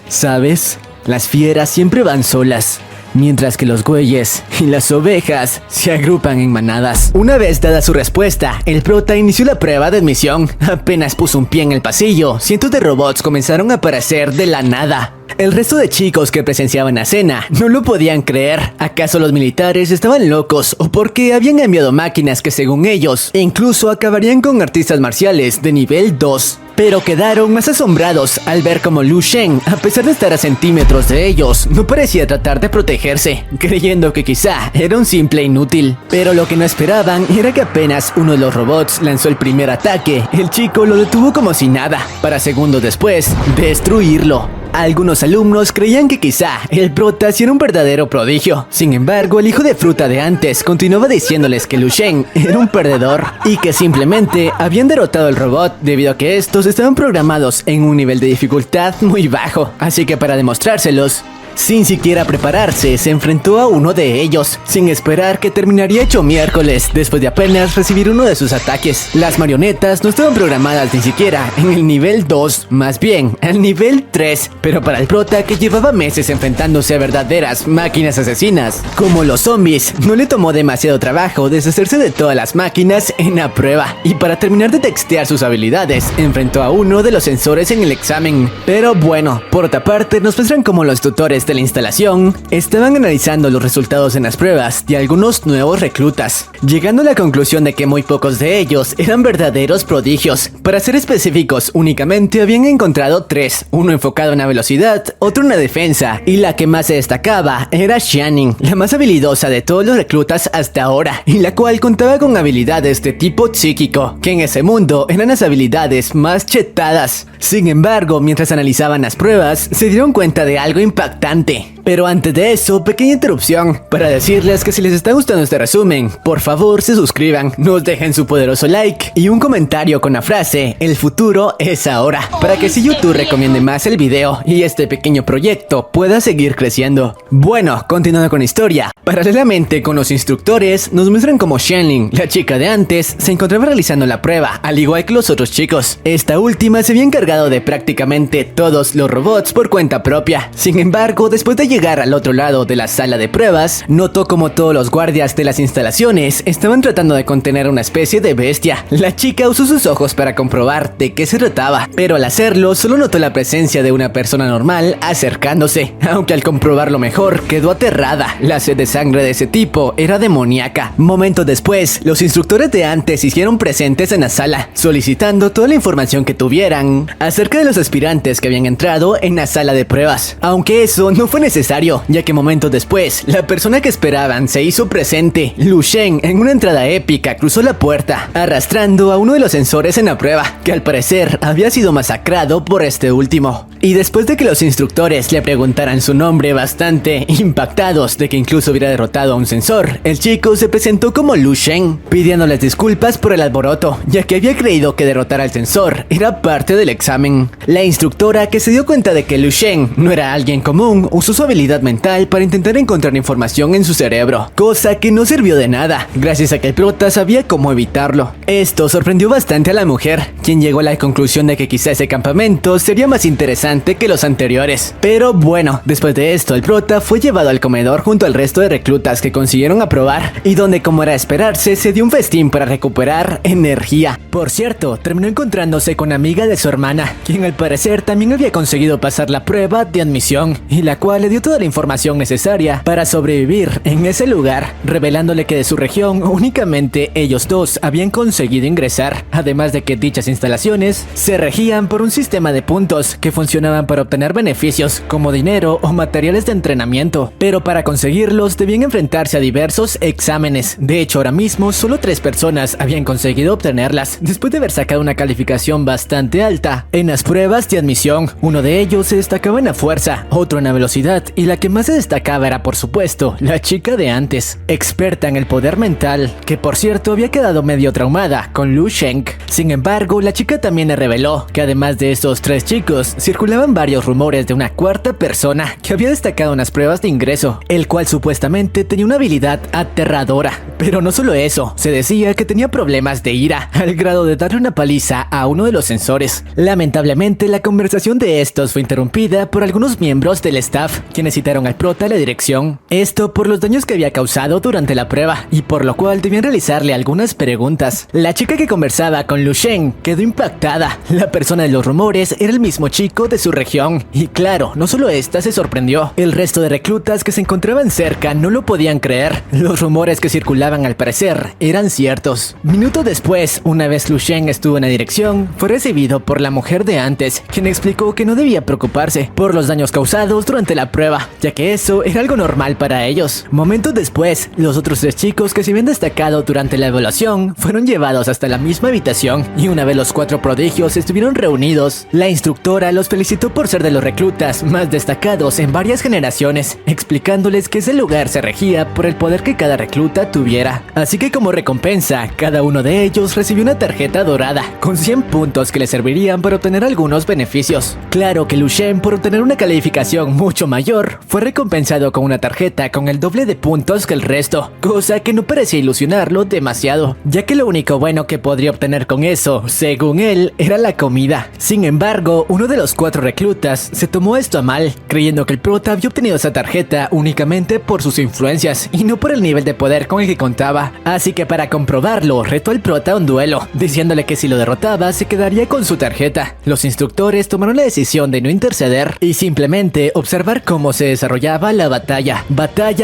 [SPEAKER 1] ¿Sabes? Las fieras siempre van solas, mientras que los bueyes y las ovejas se agrupan en manadas. Una vez dada su respuesta, el prota inició la prueba de admisión. Apenas puso un pie en el pasillo, cientos de robots comenzaron a aparecer de la nada. El resto de chicos que presenciaban la escena no lo podían creer. ¿Acaso los militares estaban locos o porque habían enviado máquinas que según ellos incluso acabarían con artistas marciales de nivel 2? Pero quedaron más asombrados al ver como Lu Shen, a pesar de estar a centímetros de ellos, no parecía tratar de protegerse, creyendo que quizá era un simple inútil. Pero lo que no esperaban era que apenas uno de los robots lanzó el primer ataque, el chico lo detuvo como si nada, para segundos después destruirlo. Algunos alumnos creían que quizá el prota sí era un verdadero prodigio. Sin embargo, el hijo de fruta de antes continuaba diciéndoles que Lu Shen era un perdedor y que simplemente habían derrotado al robot debido a que estos estaban programados en un nivel de dificultad muy bajo. Así que para demostrárselos, sin siquiera prepararse, se enfrentó a uno de ellos, sin esperar que terminaría hecho miércoles después de apenas recibir uno de sus ataques. Las marionetas no estaban programadas ni siquiera en el nivel 2, más bien al nivel 3, pero para el prota que llevaba meses enfrentándose a verdaderas máquinas asesinas, como los zombies, no le tomó demasiado trabajo deshacerse de todas las máquinas en la prueba, y para terminar de textear sus habilidades, enfrentó a uno de los sensores en el examen. Pero bueno, por otra parte, nos muestran cómo los tutores de la instalación estaban analizando los resultados en las pruebas de algunos nuevos reclutas, llegando a la conclusión de que muy pocos de ellos eran verdaderos prodigios. Para ser específicos, únicamente habían encontrado 3, uno enfocado en la velocidad, otro en la defensa, y la que más se destacaba era Xianing, la más habilidosa de todos los reclutas hasta ahora, y la cual contaba con habilidades de tipo psíquico, que en ese mundo eran las habilidades más chetadas. Sin embargo, mientras analizaban las pruebas, se dieron cuenta de algo impactante. Pero antes de eso, pequeña interrupción para decirles que si les está gustando este resumen, por favor se suscriban, nos dejen su poderoso like y un comentario con la frase "El futuro es ahora", para que si YouTube recomiende más el video y este pequeño proyecto pueda seguir creciendo. Bueno, continuando con la historia, paralelamente con los instructores, nos muestran cómo Xianling, la chica de antes, se encontraba realizando la prueba, al igual que los otros chicos. Esta última se había encargado de prácticamente todos los robots por cuenta propia. Sin embargo, después de llegar al otro lado de la sala de pruebas, notó como todos los guardias de las instalaciones estaban tratando de contener a una especie de bestia. La chica usó sus ojos para comprobar de qué se trataba, pero al hacerlo solo notó la presencia de una persona normal acercándose, aunque al comprobarlo mejor quedó aterrada. La sed de sangre de ese tipo era demoníaca. Momentos después, los instructores de antes se hicieron presentes en la sala, solicitando toda la información que tuvieran acerca de los aspirantes que habían entrado en la sala de pruebas. Aunque eso no fue necesario necesario, ya que momentos después, la persona que esperaban se hizo presente. Lu Shen, en una entrada épica, cruzó la puerta, arrastrando a uno de los sensores en la prueba, que al parecer había sido masacrado por este último. Y después de que los instructores le preguntaran su nombre, bastante impactados de que incluso hubiera derrotado a un sensor, el chico se presentó como Lu Shen, pidiéndoles disculpas por el alboroto, ya que había creído que derrotar al sensor era parte del examen. La instructora, que se dio cuenta de que Lu Shen no era alguien común, usó su habilidad mental para intentar encontrar información en su cerebro, cosa que no sirvió de nada, gracias a que el prota sabía cómo evitarlo. Esto sorprendió bastante a la mujer, quien llegó a la conclusión de que quizá ese campamento sería más interesante que los anteriores. Pero bueno, después de esto, el prota fue llevado al comedor junto al resto de reclutas que consiguieron aprobar, y donde, como era de esperarse, se dio un festín para recuperar energía. Por cierto, terminó encontrándose con una amiga de su hermana, quien al parecer también había conseguido pasar la prueba de admisión, y la cual le dio toda la información necesaria para sobrevivir en ese lugar, revelándole que de su región únicamente ellos dos habían conseguido ingresar, además de que dichas instalaciones se regían por un sistema de puntos que funcionaban para obtener beneficios como dinero o materiales de entrenamiento, pero para conseguirlos debían enfrentarse a diversos exámenes. De hecho, ahora mismo solo 3 personas habían conseguido obtenerlas, después de haber sacado una calificación bastante alta en las pruebas de admisión. Uno de ellos se destacaba en la fuerza, otro en la velocidad, y la que más se destacaba era, por supuesto, la chica de antes, experta en el poder mental, que por cierto había quedado medio traumada con Lu Shen. Sin embargo, la chica también le reveló que además de estos 3 chicos, circulaban varios rumores de una cuarta persona que había destacado en las pruebas de ingreso, el cual supuestamente tenía una habilidad aterradora. Pero no solo eso, se decía que tenía problemas de ira, al grado de darle una paliza a uno de los sensores. Lamentablemente, la conversación de estos fue interrumpida por algunos miembros del staff, quienes citaron al prota a la dirección. Esto por los daños que había causado durante la prueba, y por lo cual debían realizarle algunas preguntas. La chica que conversaba con Lu Shen quedó impactada. La persona de los rumores era el mismo chico de su región, y claro, no solo esta se sorprendió, el resto de reclutas que se encontraban cerca no lo podían creer. Los rumores que circulaban al parecer eran ciertos. Minutos después, una vez Lu Shen estuvo en la dirección, fue recibido por la mujer de antes, quien explicó que no debía preocuparse por los daños causados durante la prueba, ya que eso era algo normal para ellos. Momentos después, los otros 3 chicos que se habían destacado durante la evaluación fueron llevados hasta la misma habitación, y una vez los 4 prodigios estuvieron reunidos, la instructora los felicitó por ser de los reclutas más destacados en varias generaciones, explicándoles que ese lugar se regía por el poder que cada recluta tuviera. Así que como recompensa, cada uno de ellos recibió una tarjeta dorada con 100 puntos que le servirían para obtener algunos beneficios. Claro que Lu Shen, por obtener una calificación mucho mayor, fue recompensado con una tarjeta con el doble de puntos que el resto, cosa que no parecía ilusionarlo demasiado, ya que lo único bueno que podría obtener con eso, según él, era la comida. Sin embargo, uno de los 4 reclutas se tomó esto a mal, creyendo que el prota había obtenido esa tarjeta únicamente por sus influencias y no por el nivel de poder con el que contaba. Así que para comprobarlo, retó al prota a un duelo, diciéndole que si lo derrotaba se quedaría con su tarjeta. Los instructores tomaron la decisión de no interceder y simplemente observar cómo se desarrollaba la batalla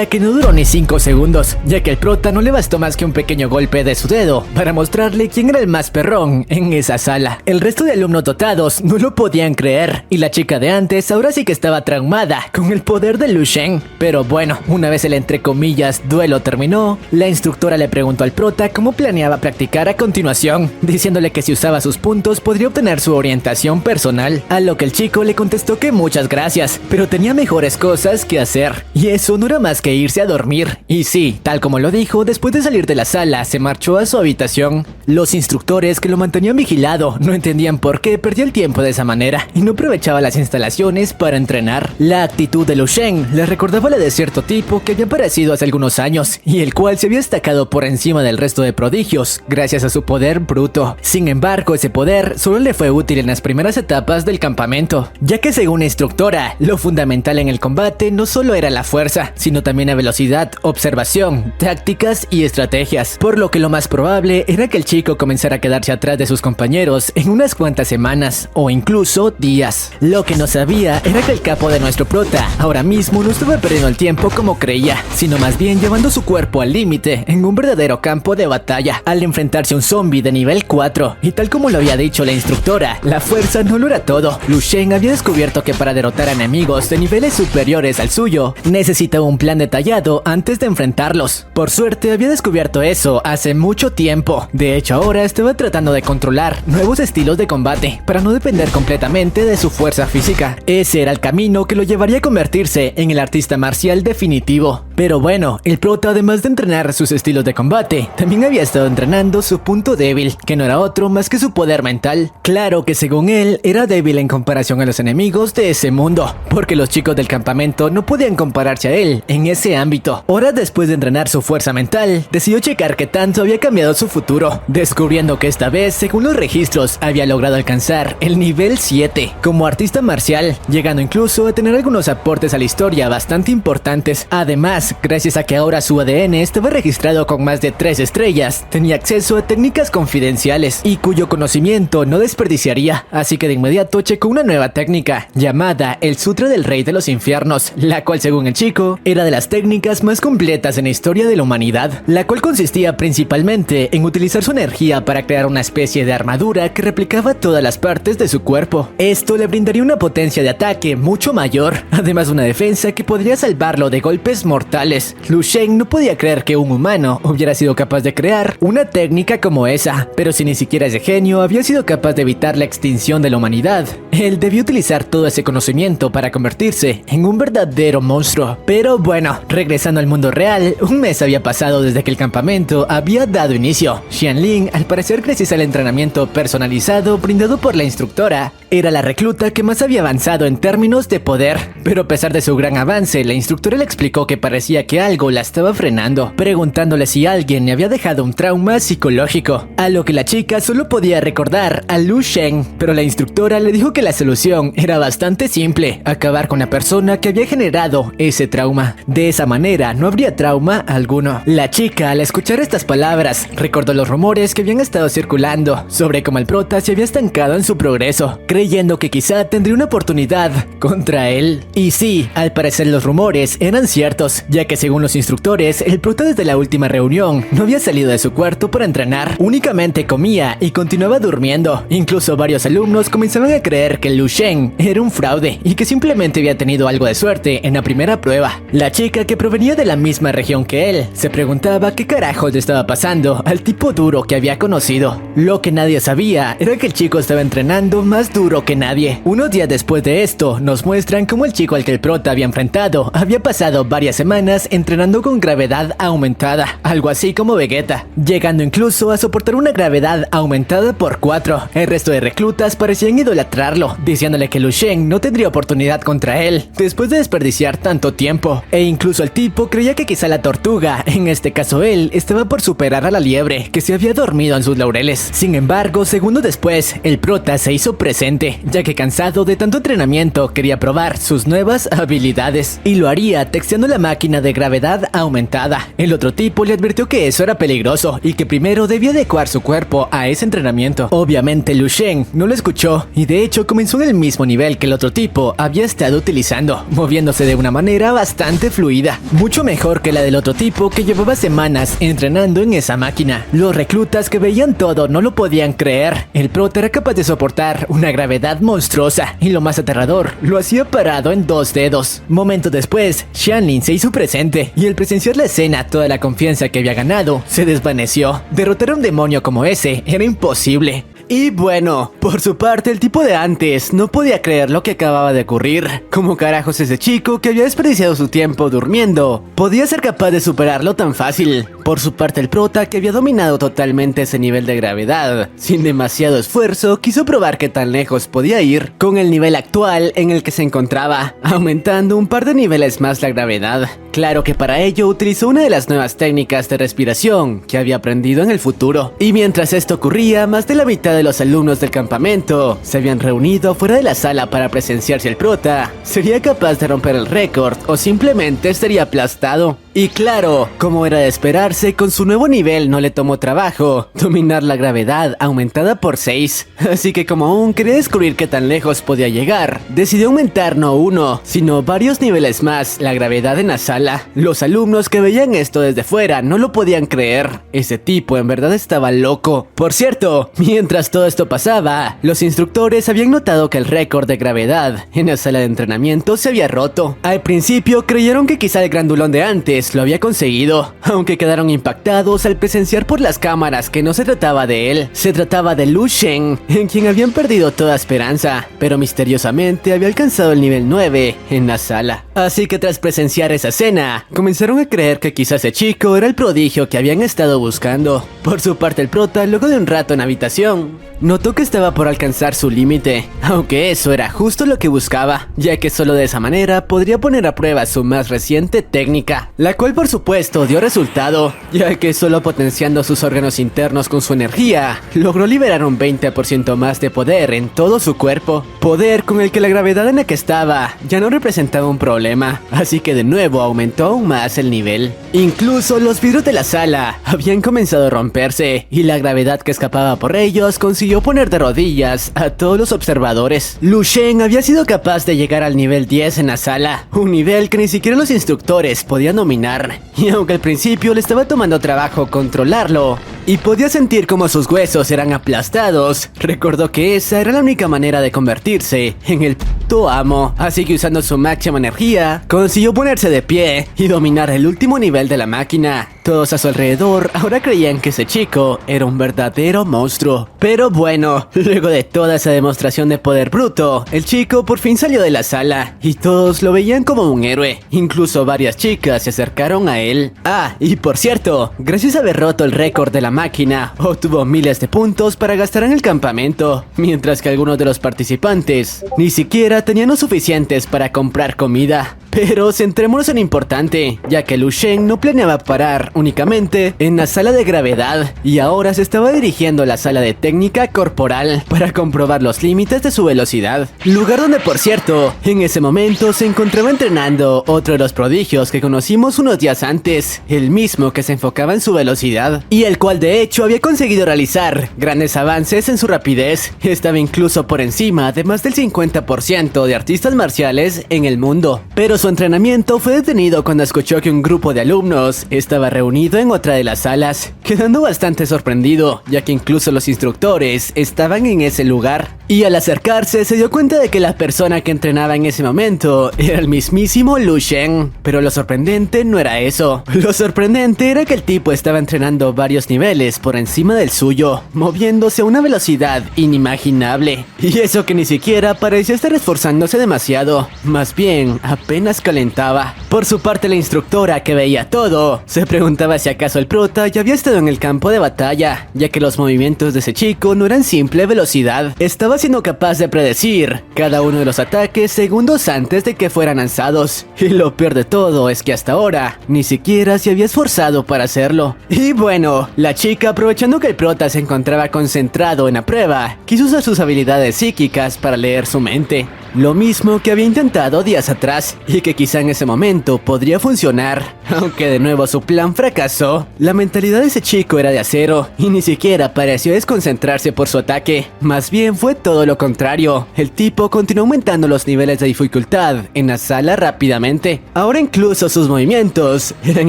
[SPEAKER 1] que no duró ni 5 segundos, ya que el prota no le bastó más que un pequeño golpe de su dedo para mostrarle quién era el más perrón en esa sala. El resto de alumnos dotados no lo podían creer, y la chica de antes ahora sí que estaba traumada con el poder de Lu Shen. Pero bueno, una vez el entre comillas duelo terminó, la instructora le preguntó al prota cómo planeaba practicar a continuación, diciéndole que si usaba sus puntos podría obtener su orientación personal, a lo que el chico le contestó que muchas gracias, pero tenía mejores cosas que hacer, y eso no era más que irse a dormir. Y sí, tal como lo dijo, después de salir de la sala se marchó a su habitación. Los instructores que lo mantenían vigilado no entendían por qué perdía el tiempo de esa manera y no aprovechaba las instalaciones para entrenar. La actitud de Lu Shen le recordaba la de cierto tipo que había aparecido hace algunos años y el cual se había destacado por encima del resto de prodigios gracias a su poder bruto. Sin embargo, ese poder solo le fue útil en las primeras etapas del campamento, ya que según la instructora, lo fundamental en el combate no solo era la fuerza, sino también la velocidad, observación, tácticas y estrategias, por lo que lo más probable era que el chico comenzara a quedarse atrás de sus compañeros en unas cuantas semanas o incluso días. Lo que no sabía era que el capo de nuestro prota ahora mismo no estaba perdiendo el tiempo como creía, sino más bien llevando su cuerpo al límite en un verdadero campo de batalla, al enfrentarse a un zombie de nivel 4. Y tal como lo había dicho la instructora, la fuerza no lo era todo. Lu Shen había descubierto que para derrotar a enemigos de niveles superiores al suyo, necesitaba un plan detallado antes de enfrentarlos. Por suerte había descubierto eso hace mucho tiempo. De hecho, ahora estaba tratando de controlar nuevos estilos de combate para no depender completamente de su fuerza física. Ese era el camino que lo llevaría a convertirse en el artista marcial definitivo. Pero bueno, el prota, además de entrenar sus estilos de combate, también había estado entrenando su punto débil, que no era otro más que su poder mental. Claro que según él, era débil en comparación a los enemigos de ese mundo, porque los chicos del campamento no podían compararse a él en ese ámbito. Horas después de entrenar su fuerza mental, decidió checar qué tanto había cambiado su futuro, descubriendo que esta vez, según los registros, había logrado alcanzar el nivel 7 como artista marcial, llegando incluso a tener algunos aportes a la historia bastante importantes. Además, gracias a que ahora su ADN estaba registrado con más de 3 estrellas, tenía acceso a técnicas confidenciales y cuyo conocimiento no desperdiciaría, así que de inmediato checó una nueva técnica llamada el Sutra del Rey de los Infiernos, la cual según el chico era de las técnicas más completas en la historia de la humanidad, la cual consistía principalmente en utilizar su energía para crear una especie de armadura que replicaba todas las partes de su cuerpo. Esto le brindaría una potencia de ataque mucho mayor, además de una defensa que podría salvarlo de golpes mortales. Lu Shen no podía creer que un humano hubiera sido capaz de crear una técnica como esa, pero si ni siquiera ese genio había sido capaz de evitar la extinción de la humanidad, él debió utilizar todo ese conocimiento para convertirse en un verdadero monstruo. Pero bueno, regresando al mundo real, un mes había pasado desde que el campamento había dado inicio. Xianling, al parecer gracias al entrenamiento personalizado brindado por la instructora, era la recluta que más había avanzado en términos de poder, pero a pesar de su gran avance, la instructora le explicó que parecía que algo la estaba frenando, preguntándole si alguien le había dejado un trauma psicológico, a lo que la chica solo podía recordar a Lu Shen, pero la instructora le dijo que la solución era bastante simple: acabar con la persona que había generado ese trauma. De esa manera no habría trauma alguno. La chica, al escuchar estas palabras, recordó los rumores que habían estado circulando sobre cómo el prota se había estancado en su progreso, creyendo que quizá tendría una oportunidad contra él. Y sí, al parecer los rumores eran ciertos, ya que según los instructores, el prota desde la última reunión no había salido de su cuarto para entrenar, únicamente comía y continuaba durmiendo. Incluso varios alumnos comenzaban a creer que Lu Shen era un fraude y que simplemente había tenido algo de suerte en la primera prueba. La chica, que provenía de la misma región que él, se preguntaba qué carajos le estaba pasando al tipo duro que había conocido. Lo que nadie sabía era que el chico estaba entrenando más duro que nadie. Unos días después de esto, nos muestran cómo el chico al que el prota había enfrentado había pasado varias semanas entrenando con gravedad aumentada, algo así como Vegeta, llegando incluso a soportar una gravedad aumentada por 4. El resto de reclutas parecían idolatrarlo, diciéndole que Lu Shen no tendría oportunidad contra él después de desperdiciar tanto tiempo, e incluso el tipo creía que quizá la tortuga, en este caso él, estaba por superar a la liebre que se había dormido en sus laureles. Sin embargo, segundos después, el prota se hizo presente, ya que cansado de tanto entrenamiento quería probar sus nuevas habilidades, y lo haría texteando la máquina de gravedad aumentada. El otro tipo le advirtió que eso era peligroso y que primero debía adecuar su cuerpo a ese entrenamiento. Obviamente Lu Shen no lo escuchó y de hecho comenzó en el mismo nivel que el otro tipo había estado utilizando, moviéndose de una manera bastante fluida, mucho mejor que la del otro tipo que llevaba semanas entrenando en esa máquina. Los reclutas que veían todo no lo podían creer. El prota era capaz de soportar una gravedad monstruosa y lo más aterrador, lo hacía parado en 2 dedos. Momentos después, Xianling se hizo presente y al presenciar la escena, toda la confianza que había ganado se desvaneció. Derrotar a un demonio como ese era imposible. Y bueno, por su parte el tipo de antes no podía creer lo que acababa de ocurrir. ¿Cómo carajos ese chico que había desperdiciado su tiempo durmiendo podía ser capaz de superarlo tan fácil? Por su parte el prota, que había dominado totalmente ese nivel de gravedad, sin demasiado esfuerzo, quiso probar qué tan lejos podía ir con el nivel actual en el que se encontraba, aumentando un par de niveles más la gravedad. Claro que para ello utilizó una de las nuevas técnicas de respiración que había aprendido en el futuro. Y mientras esto ocurría, más de la mitad de los alumnos del campamento se habían reunido fuera de la sala para presenciar si el prota sería capaz de romper el récord o simplemente sería aplastado. Y claro, como era de esperarse, con su nuevo nivel no le tomó trabajo dominar la gravedad aumentada por 6. Así que como aún quería descubrir qué tan lejos podía llegar, decidió aumentar no uno, sino varios niveles más la gravedad en la sala. Los alumnos que veían esto desde fuera no lo podían creer. Ese tipo en verdad estaba loco. Por cierto, mientras todo esto pasaba, los instructores habían notado que el récord de gravedad en la sala de entrenamiento se había roto. Al principio creyeron que quizá el grandulón de antes lo había conseguido, aunque quedaron impactados al presenciar por las cámaras que no se trataba de él. Se trataba de Lu Shen, en quien habían perdido toda esperanza, pero misteriosamente había alcanzado el nivel 9 en la sala. Así que tras presenciar esa escena, comenzaron a creer que quizás ese chico era el prodigio que habían estado buscando. Por su parte, el prota, luego de un rato en habitación, notó que estaba por alcanzar su límite, aunque eso era justo lo que buscaba, ya que solo de esa manera podría poner a prueba su más reciente técnica, la cual por supuesto dio resultado, ya que solo potenciando sus órganos internos con su energía, logró liberar un 20% más de poder en todo su cuerpo, poder con el que la gravedad en la que estaba ya no representaba un problema, así que de nuevo aumentó aún más el nivel. Incluso los vidrios de la sala habían comenzado a romperse, y la gravedad que escapaba por ellos consiguió poner de rodillas a todos los observadores. Lu Shen había sido capaz de llegar al nivel 10 en la sala, un nivel que ni siquiera los instructores podían dominar, y aunque al principio le estaba tomando trabajo controlarlo, y podía sentir como sus huesos eran aplastados, recordó que esa era la única manera de convertirse en el puto amo, así que usando su máxima energía, consiguió ponerse de pie y dominar el último nivel de la máquina. Todos a su alrededor ahora creían que ese chico era un verdadero monstruo. Pero bueno, luego de toda esa demostración de poder bruto, el chico por fin salió de la sala y todos lo veían como un héroe. Incluso varias chicas se acercaron a él. Ah, y por cierto, gracias a haber roto el récord de la máquina, obtuvo miles de puntos para gastar en el campamento, mientras que algunos de los participantes ni siquiera tenían los suficientes para comprar comida. Pero centrémonos en lo importante, ya que Lu Shen no planeaba parar únicamente en la sala de gravedad y ahora se estaba dirigiendo a la sala de técnica corporal para comprobar los límites de su velocidad. Lugar donde, por cierto, en ese momento se encontraba entrenando otro de los prodigios que conocimos unos días antes, el mismo que se enfocaba en su velocidad y el cual de hecho había conseguido realizar grandes avances en su rapidez. Estaba incluso por encima de más del 50% de artistas marciales en el mundo. Pero su entrenamiento fue detenido cuando escuchó que un grupo de alumnos estaba reunido en otra de las salas, quedando bastante sorprendido, ya que incluso los instructores estaban en ese lugar. Y al acercarse se dio cuenta de que la persona que entrenaba en ese momento era el mismísimo Lu Shen. Pero lo sorprendente no era eso. Lo sorprendente era que el tipo estaba entrenando varios niveles por encima del suyo, moviéndose a una velocidad inimaginable. Y eso que ni siquiera parecía estar esforzándose demasiado, más bien apenas calentaba. Por su parte, la instructora, que veía todo, se preguntaba si acaso el prota ya había estado en el campo de batalla, ya que los movimientos de ese chico no eran simple velocidad. Estaba siendo capaz de predecir cada uno de los ataques segundos antes de que fueran lanzados. Y lo peor de todo es que hasta ahora ni siquiera se había esforzado para hacerlo. Y bueno, la chica, aprovechando que el prota se encontraba concentrado en la prueba, quiso usar sus habilidades psíquicas para leer su mente. Lo mismo que había intentado días atrás y que quizá en ese momento podría funcionar. Aunque de nuevo su plan fracasó, la mentalidad de ese chico era de acero y ni siquiera pareció desconcentrarse por su ataque. Más bien fue todo lo contrario. El tipo continuó aumentando los niveles de dificultad en la sala rápidamente. Ahora incluso sus movimientos eran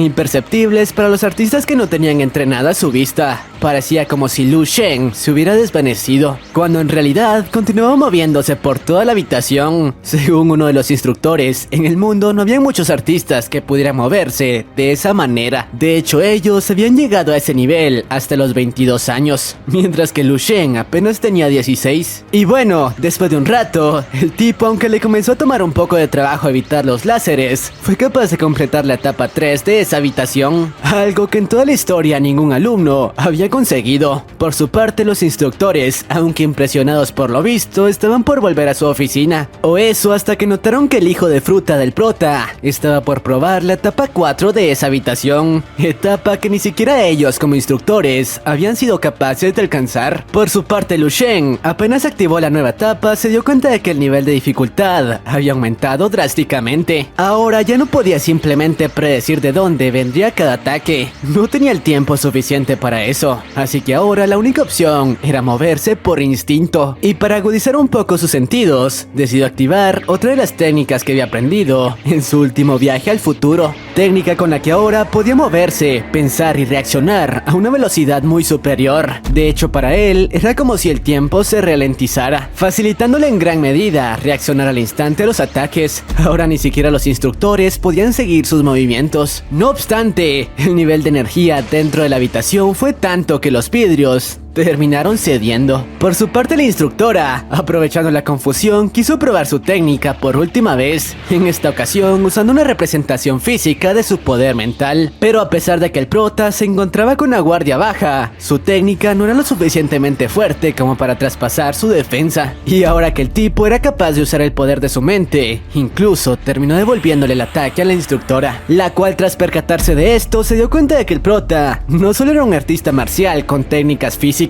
[SPEAKER 1] imperceptibles para los artistas que no tenían entrenada su vista. Parecía como si Lu Shen se hubiera desvanecido, cuando en realidad continuaba moviéndose por toda la habitación. Según uno de los instructores, en el mundo no había muchos artistas que pudieran moverse de esa manera. De hecho, ellos habían llegado a ese nivel hasta los 22 años, mientras que Lu Shen apenas tenía 16. Y bueno, después de un rato, el tipo, aunque le comenzó a tomar un poco de trabajo evitar los láseres, fue capaz de completar la etapa 3 de esa habitación, algo que en toda la historia ningún alumno había conseguido. Por su parte, los instructores, aunque impresionados por lo visto, estaban por volver a su oficina. O eso hasta que notaron que el hijo de fruta del prota estaba por probar la etapa 4 4 de esa habitación, etapa que ni siquiera ellos como instructores habían sido capaces de alcanzar. Por su parte, Lu Shen, apenas activó la nueva etapa, se dio cuenta de que el nivel de dificultad había aumentado drásticamente. Ahora ya no podía simplemente predecir de dónde vendría cada ataque, no tenía el tiempo suficiente para eso, así que ahora la única opción era moverse por instinto. Y para agudizar un poco sus sentidos, decidió activar otra de las técnicas que había aprendido en su último viaje al futuro, técnica con la que ahora podía moverse, pensar y reaccionar a una velocidad muy superior. De hecho, para él era como si el tiempo se ralentizara, facilitándole en gran medida reaccionar al instante a los ataques. Ahora ni siquiera los instructores podían seguir sus movimientos. No obstante, el nivel de energía dentro de la habitación fue tanto que los vidrios terminaron cediendo. Por su parte, la instructora, aprovechando la confusión, quiso probar su técnica por última vez, en esta ocasión usando una representación física de su poder mental. Pero a pesar de que el prota se encontraba con una guardia baja, su técnica no era lo suficientemente fuerte como para traspasar su defensa. Y ahora que el tipo era capaz de usar el poder de su mente, incluso terminó devolviéndole el ataque a la instructora, la cual, tras percatarse de esto, se dio cuenta de que el prota no solo era un artista marcial con técnicas físicas,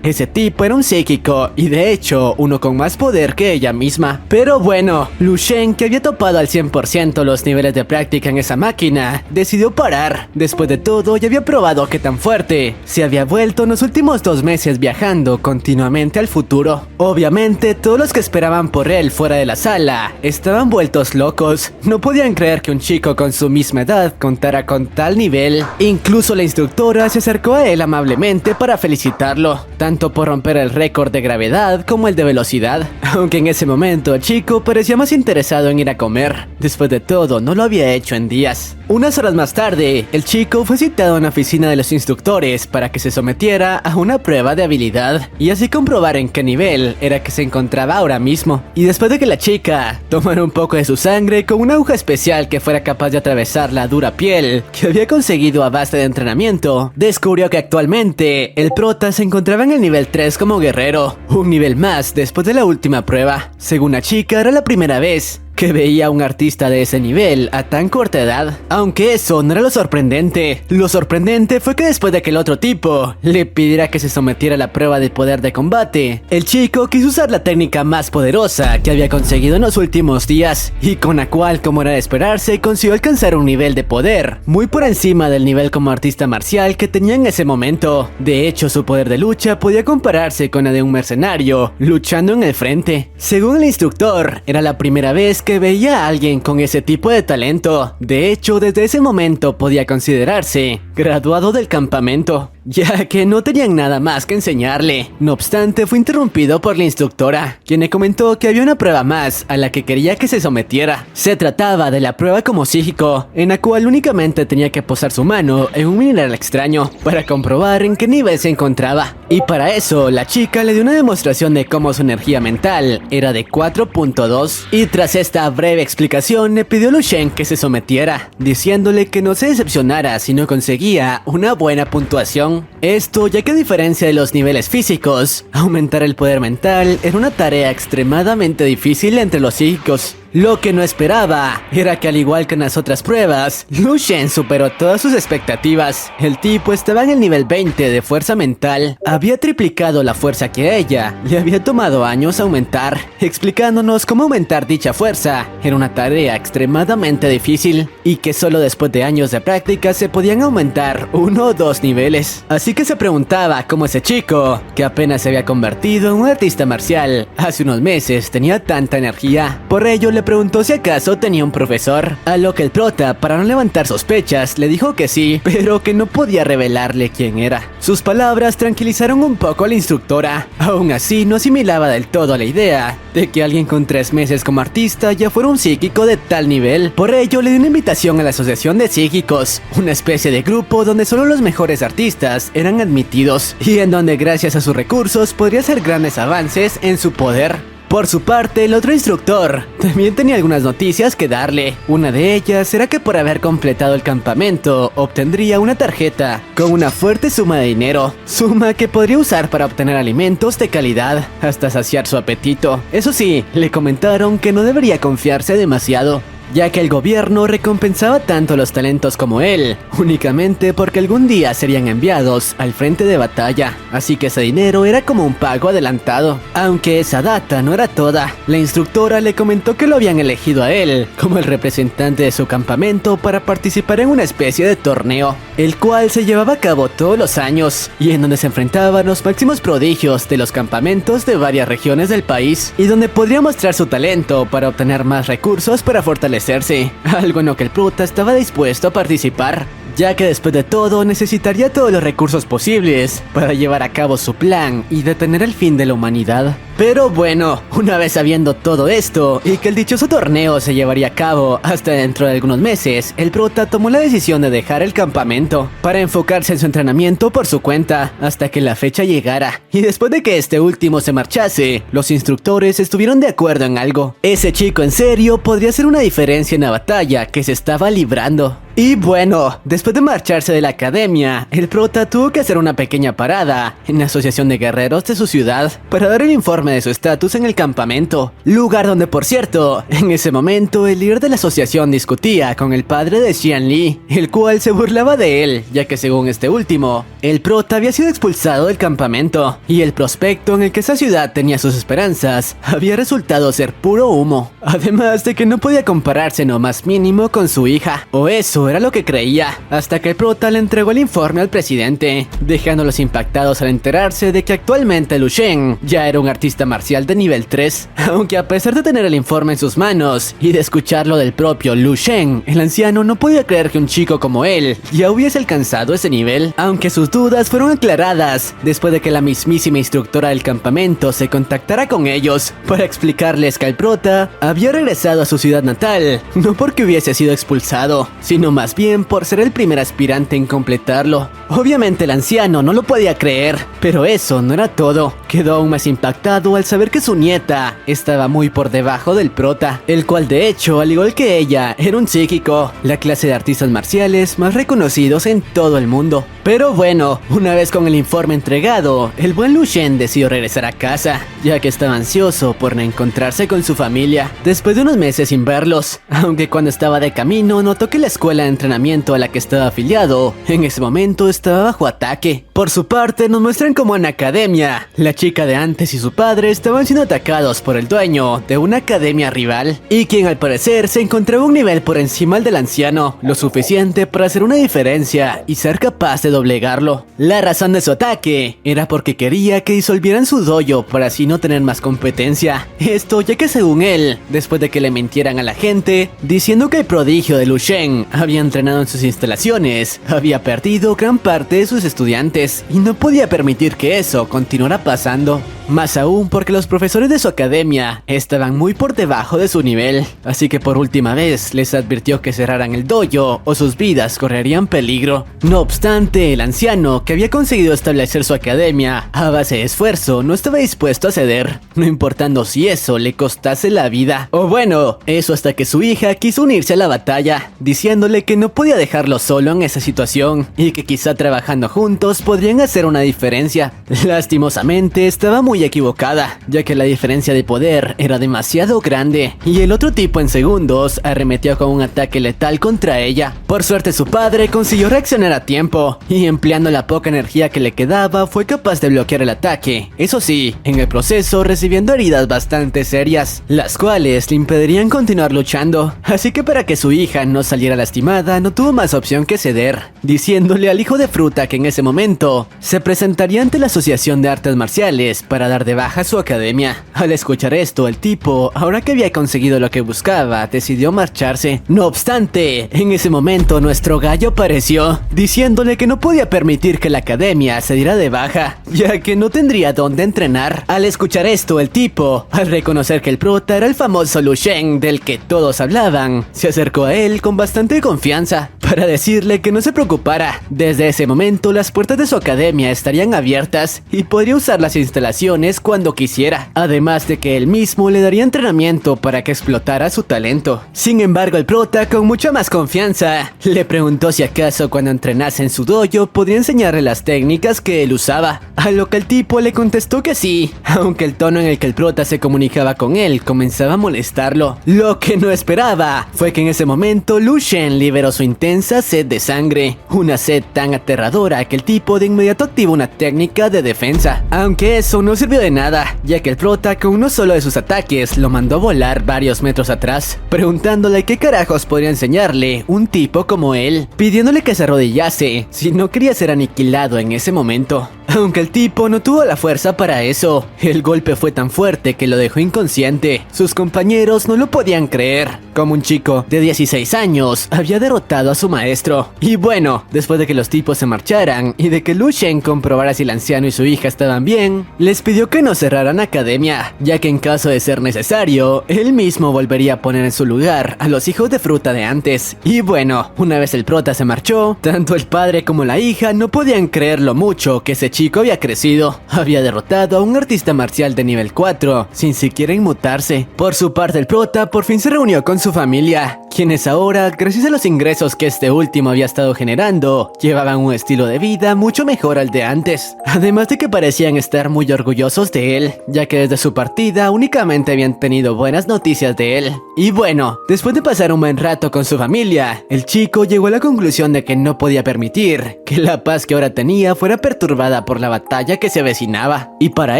[SPEAKER 1] ese tipo era un psíquico y de hecho uno con más poder que ella misma. Pero bueno, Lu Shen, que había topado al 100% los niveles de práctica en esa máquina, decidió parar. Después de todo, ya había probado qué tan fuerte se había vuelto en los últimos 2 meses viajando continuamente al futuro. Obviamente, todos los que esperaban por él fuera de la sala estaban vueltos locos. No podían creer que un chico con su misma edad contara con tal nivel. Incluso la instructora se acercó a él amablemente para felicitarlo, tanto por romper el récord de gravedad como el de velocidad, aunque en ese momento el chico parecía más interesado en ir a comer. Después de todo, no lo había hecho en días. Unas horas más tarde, el chico fue citado en la oficina de los instructores para que se sometiera a una prueba de habilidad y así comprobar en qué nivel era que se encontraba ahora mismo. Y después de que la chica tomara un poco de su sangre con una aguja especial que fuera capaz de atravesar la dura piel que había conseguido a base de entrenamiento, descubrió que actualmente el prota se encontraba en el nivel 3 como guerrero, un nivel más después de la última prueba. Según la chica, era la primera vez que veía a un artista de ese nivel a tan corta edad. Aunque eso no era lo sorprendente. Lo sorprendente fue que después de que el otro tipo le pidiera que se sometiera a la prueba de poder de combate, el chico quiso usar la técnica más poderosa que había conseguido en los últimos días, y con la cual, como era de esperarse, consiguió alcanzar un nivel de poder muy por encima del nivel como artista marcial que tenía en ese momento. De hecho, su poder de lucha podía compararse con la de un mercenario luchando en el frente. Según el instructor, era la primera vez que veía a alguien con ese tipo de talento. De hecho, desde ese momento podía considerarse graduado del campamento, ya que no tenían nada más que enseñarle. No obstante, fue interrumpido por la instructora, quien le comentó que había una prueba más a la que quería que se sometiera. Se trataba de la prueba como psíquico, en la cual únicamente tenía que posar su mano en un mineral extraño para comprobar en qué nivel se encontraba. Y para eso, la chica le dio una demostración de cómo su energía mental era de 4.2, y tras esta breve explicación le pidió a Lu Shen que se sometiera, diciéndole que no se decepcionara si no conseguía una buena puntuación. Esto ya que, a diferencia de los niveles físicos, aumentar el poder mental era una tarea extremadamente difícil entre los psíquicos. Lo que no esperaba era que, al igual que en las otras pruebas, Lu Shen superó todas sus expectativas. El tipo estaba en el nivel 20 de fuerza mental. Había triplicado la fuerza que a ella le había tomado años aumentar, explicándonos cómo aumentar dicha fuerza era una tarea extremadamente difícil y que solo después de años de práctica se podían aumentar 1 o 2 niveles. Así que se preguntaba cómo ese chico, que apenas se había convertido en un artista marcial hace unos meses, tenía tanta energía. Por ello le preguntó si acaso tenía un profesor, a lo que el prota, para no levantar sospechas, le dijo que sí, pero que no podía revelarle quién era. Sus palabras tranquilizaron un poco a la instructora. Aún así, no asimilaba del todo la idea de que alguien con 3 meses como artista ya fuera un psíquico de tal nivel. Por ello, le dio una invitación a la Asociación de Psíquicos, una especie de grupo donde solo los mejores artistas eran admitidos, y en donde gracias a sus recursos podría hacer grandes avances en su poder. Por su parte, el otro instructor también tenía algunas noticias que darle. Una de ellas era que por haber completado el campamento, obtendría una tarjeta con una fuerte suma de dinero, suma que podría usar para obtener alimentos de calidad hasta saciar su apetito. Eso sí, le comentaron que no debería confiarse demasiado, ya que el gobierno recompensaba tanto los talentos como él, únicamente porque algún día serían enviados al frente de batalla, así que ese dinero era como un pago adelantado. Aunque esa data no era toda, la instructora le comentó que lo habían elegido a él como el representante de su campamento para participar en una especie de torneo, el cual se llevaba a cabo todos los años y en donde se enfrentaban los máximos prodigios de los campamentos de varias regiones del país y donde podría mostrar su talento para obtener más recursos para fortalecerse, algo en lo que el prota estaba dispuesto a participar, ya que después de todo necesitaría todos los recursos posibles para llevar a cabo su plan y detener el fin de la humanidad. Pero bueno, una vez sabiendo todo esto y que el dichoso torneo se llevaría a cabo hasta dentro de algunos meses, el prota tomó la decisión de dejar el campamento para enfocarse en su entrenamiento por su cuenta hasta que la fecha llegara. Y después de que este último se marchase, los instructores estuvieron de acuerdo en algo. Ese chico en serio podría hacer una diferencia en la batalla que se estaba librando. Y bueno, después de marcharse de la academia, el prota tuvo que hacer una pequeña parada en la asociación de guerreros de su ciudad para dar el informe de su estatus en el campamento, lugar donde, por cierto, en ese momento el líder de la asociación discutía con el padre de Xian Li, el cual se burlaba de él, ya que según este último, el prota había sido expulsado del campamento y el prospecto en el que esa ciudad tenía sus esperanzas había resultado ser puro humo, además de que no podía compararse en lo más mínimo con su hija, o eso era lo que creía, hasta que el prota le entregó el informe al presidente, dejándolos impactados al enterarse de que actualmente Lu Shen ya era un artista marcial de nivel 3, aunque a pesar de tener el informe en sus manos y de escucharlo del propio Lu Shen, el anciano no podía creer que un chico como él ya hubiese alcanzado ese nivel, aunque sus dudas fueron aclaradas después de que la mismísima instructora del campamento se contactara con ellos para explicarles que el prota había regresado a su ciudad natal, no porque hubiese sido expulsado, sino más bien por ser el primer aspirante en completarlo. Obviamente el anciano no lo podía creer, pero eso no era todo. Quedó aún más impactado al saber que su nieta estaba muy por debajo del prota, el cual de hecho, al igual que ella, era un psíquico, la clase de artistas marciales más reconocidos en todo el mundo. Pero bueno, una vez con el informe entregado, el buen Lu Shen decidió regresar a casa, ya que estaba ansioso por encontrarse con su familia, después de unos meses sin verlos, aunque cuando estaba de camino notó que la escuela de entrenamiento a la que estaba afiliado, en ese momento estaba bajo ataque. Por su parte, nos muestran como en la academia, la chica de antes y su padre estaban siendo atacados por el dueño de una academia rival, y quien al parecer se encontraba un nivel por encima del anciano, lo suficiente para hacer una diferencia y ser capaz de doblegarlo. La razón de su ataque era porque quería que disolvieran su dojo para así no tener más competencia. Esto ya que según él, después de que le mintieran a la gente, diciendo que el prodigio de Lu Shen había entrenado en sus instalaciones, había perdido gran parte de sus estudiantes y no podía permitir que eso continuara pasando. Más aún porque los profesores de su academia estaban muy por debajo de su nivel, así que por última vez les advirtió que cerraran el dojo o sus vidas correrían peligro. No obstante, el anciano, que había conseguido establecer su academia a base de esfuerzo, no estaba dispuesto a ceder, no importando si eso le costase la vida. O bueno, eso hasta que su hija quiso unirse a la batalla, diciéndole que no podía dejarlo solo en esa situación y que quizá trabajando juntos podrían hacer una diferencia. Lastimosamente estaba muy equivocada, ya que la diferencia de poder era demasiado grande y el otro tipo en segundos arremetió con un ataque letal contra ella. Por suerte su padre consiguió reaccionar a tiempo y empleando la poca energía que le quedaba fue capaz de bloquear el ataque, eso sí, en el proceso recibiendo heridas bastante serias, las cuales le impedirían continuar luchando, así que para que su hija no saliera lastimada no tuvo más opción que ceder, diciéndole al hijo de fruta que en ese momento se presentaría ante la Asociación de Artes Marciales para dar de baja su academia. Al escuchar esto, el tipo, ahora que había conseguido lo que buscaba, decidió marcharse. No obstante, en ese momento nuestro gallo apareció, diciéndole que no podía permitir que la academia se diera de baja, ya que no tendría dónde entrenar. Al escuchar esto, el tipo, al reconocer que el prota era el famoso Lu Shen del que todos hablaban, se acercó a él con bastante confianza para decirle que no se preocupara. Desde ese momento las puertas de su academia estarían abiertas y podría usar las instalaciones cuando quisiera, además de que él mismo le daría entrenamiento para que explotara su talento. Sin embargo, el prota, con mucha más confianza, le preguntó si acaso cuando entrenase en su dojo podría enseñarle las técnicas que él usaba, a lo que el tipo le contestó que sí, aunque el tono en el que el prota se comunicaba con él comenzaba a molestarlo. Lo que no esperaba fue que en ese momento Lu Shen liberó su intensa sed de sangre, una sed tan aterradora que el tipo de inmediato activó una técnica de defensa, aunque eso no sirvió de nada, ya que el prota con uno solo de sus ataques lo mandó a volar varios metros atrás, preguntándole qué carajos podría enseñarle un tipo como él, pidiéndole que se arrodillase si no quería ser aniquilado en ese momento. Aunque el tipo no tuvo la fuerza para eso, el golpe fue tan fuerte que lo dejó inconsciente. Sus compañeros no lo podían creer, como un chico de 16 años había derrotado a su maestro. Y bueno, después de que los tipos se marcharan y de que Lu Shen comprobara si el anciano y su hija estaban bien, les pidió que no cerraran academia, ya que en caso de ser necesario, él mismo volvería a poner en su lugar a los hijos de fruta de antes. Y bueno, una vez el prota se marchó, tanto el padre como la hija no podían creer lo mucho que ese chico había crecido. Había derrotado a un artista marcial de nivel 4 sin siquiera inmutarse. Por su parte, el prota por fin se reunió con su familia, quienes ahora, gracias a los ingresos que este último había estado generando, llevaban un estilo de vida mucho mejor al de antes. Además de que parecían estar muy orgullosos de él, ya que desde su partida únicamente habían tenido buenas noticias de él. Y bueno, después de pasar un buen rato con su familia, el chico llegó a la conclusión de que no podía permitir que la paz que ahora tenía fuera perturbada por la batalla que se avecinaba, y para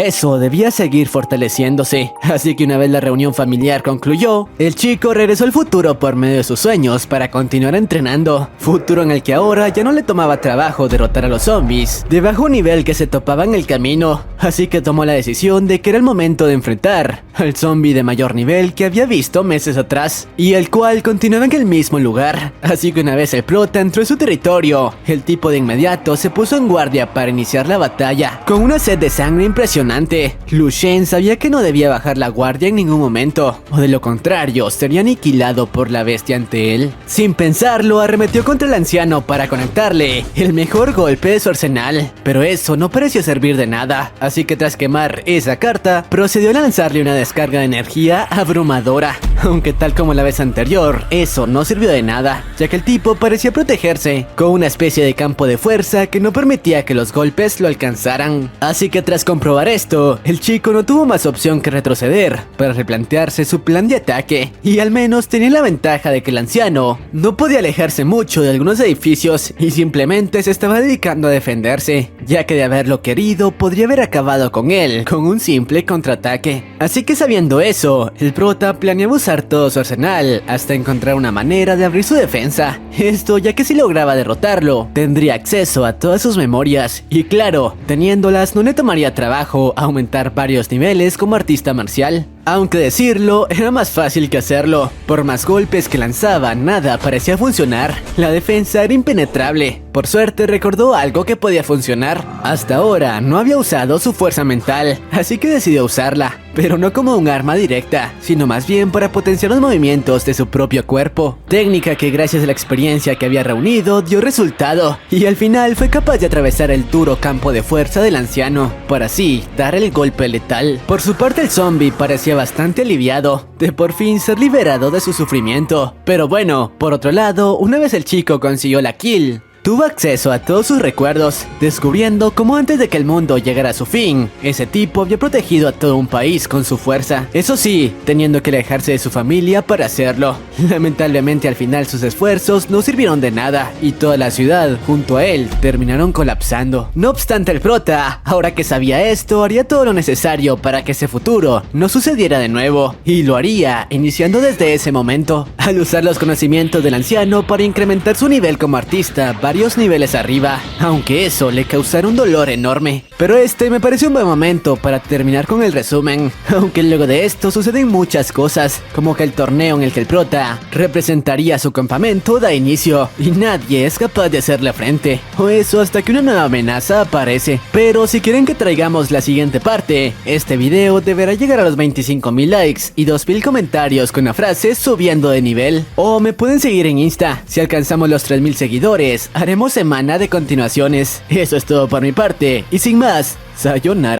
[SPEAKER 1] eso debía seguir fortaleciéndose. Así que una vez la reunión familiar concluyó, el chico regresó al futuro por medio de sus sueños para continuar entrenando, futuro en el que ahora ya no le tomaba trabajo derrotar a los zombies de bajo nivel que se topaban en el camino, así que tomó la decisión de que era el momento de enfrentar al zombie de mayor nivel que había visto meses atrás, y el cual continuaba en el mismo lugar. Así que una vez el prota entró en su territorio, el tipo de inmediato se puso en guardia para iniciar la batalla. Con una sed de sangre impresionante, Lu Shen sabía que no debía bajar la guardia en ningún momento, o de lo contrario sería aniquilado por la bestia ante él. Sin pensarlo, arremetió contra el anciano para conectarle el mejor golpe de su arsenal, pero eso no pareció servir de nada, así que tras quemar esa carta, procedió a lanzarle una descarga de energía abrumadora, aunque tal como la vez anterior, eso no sirvió de nada, ya que el tipo parecía protegerse con una especie de campo de fuerza que no permitía que los golpes lo alcanzaran. Así que tras comprobar esto, el chico no tuvo más opción que retroceder para replantearse su plan de ataque, y al menos tenía la ventaja de que el anciano no podía alejarse mucho de algunos edificios y simplemente se estaba dedicando a defenderse, ya que de haberlo querido podría haber acabado con él con un simple contraataque. Así que sabiendo eso, el prota planeaba usar todo su arsenal hasta encontrar una manera de abrir su defensa. Esto ya que si lograba derrotarlo, tendría acceso a todas sus memorias, y claro, teniéndolas no le tomaría trabajo aumentar varios niveles como artista marcial. Aunque decirlo era más fácil que hacerlo, por más golpes que lanzaba, nada parecía funcionar. La defensa era impenetrable. Por suerte recordó algo que podía funcionar. Hasta ahora no había usado su fuerza mental, así que decidió usarla, pero no como un arma directa, sino más bien para potenciar los movimientos de su propio cuerpo. Técnica que gracias a la experiencia que había reunido dio resultado, y al final fue capaz de atravesar el duro campo de fuerza del anciano, para así dar el golpe letal. Por su parte el zombie parecía bastante aliviado de por fin ser liberado de su sufrimiento. Pero bueno, por otro lado, una vez el chico consiguió la kill, tuvo acceso a todos sus recuerdos, descubriendo cómo antes de que el mundo llegara a su fin, ese tipo había protegido a todo un país con su fuerza. Eso sí, teniendo que alejarse de su familia para hacerlo. Lamentablemente al final sus esfuerzos no sirvieron de nada, y toda la ciudad, junto a él, terminaron colapsando. No obstante, el prota, ahora que sabía esto, haría todo lo necesario para que ese futuro no sucediera de nuevo, y lo haría iniciando desde ese momento, al usar los conocimientos del anciano para incrementar su nivel como artista varios niveles arriba, aunque eso le causara un dolor enorme. Pero este me pareció un buen momento para terminar con el resumen, aunque luego de esto suceden muchas cosas, como que el torneo en el que el prota representaría su campamento da inicio y nadie es capaz de hacerle frente, o eso hasta que una nueva amenaza aparece. Pero si quieren que traigamos la siguiente parte, este video deberá llegar a los 25.000 likes y 2.000 comentarios con la frase subiendo de nivel. O me pueden seguir en Insta, si alcanzamos los 3.000 seguidores, haremos semana de continuaciones. Eso es todo por mi parte, y sin más, sayonara.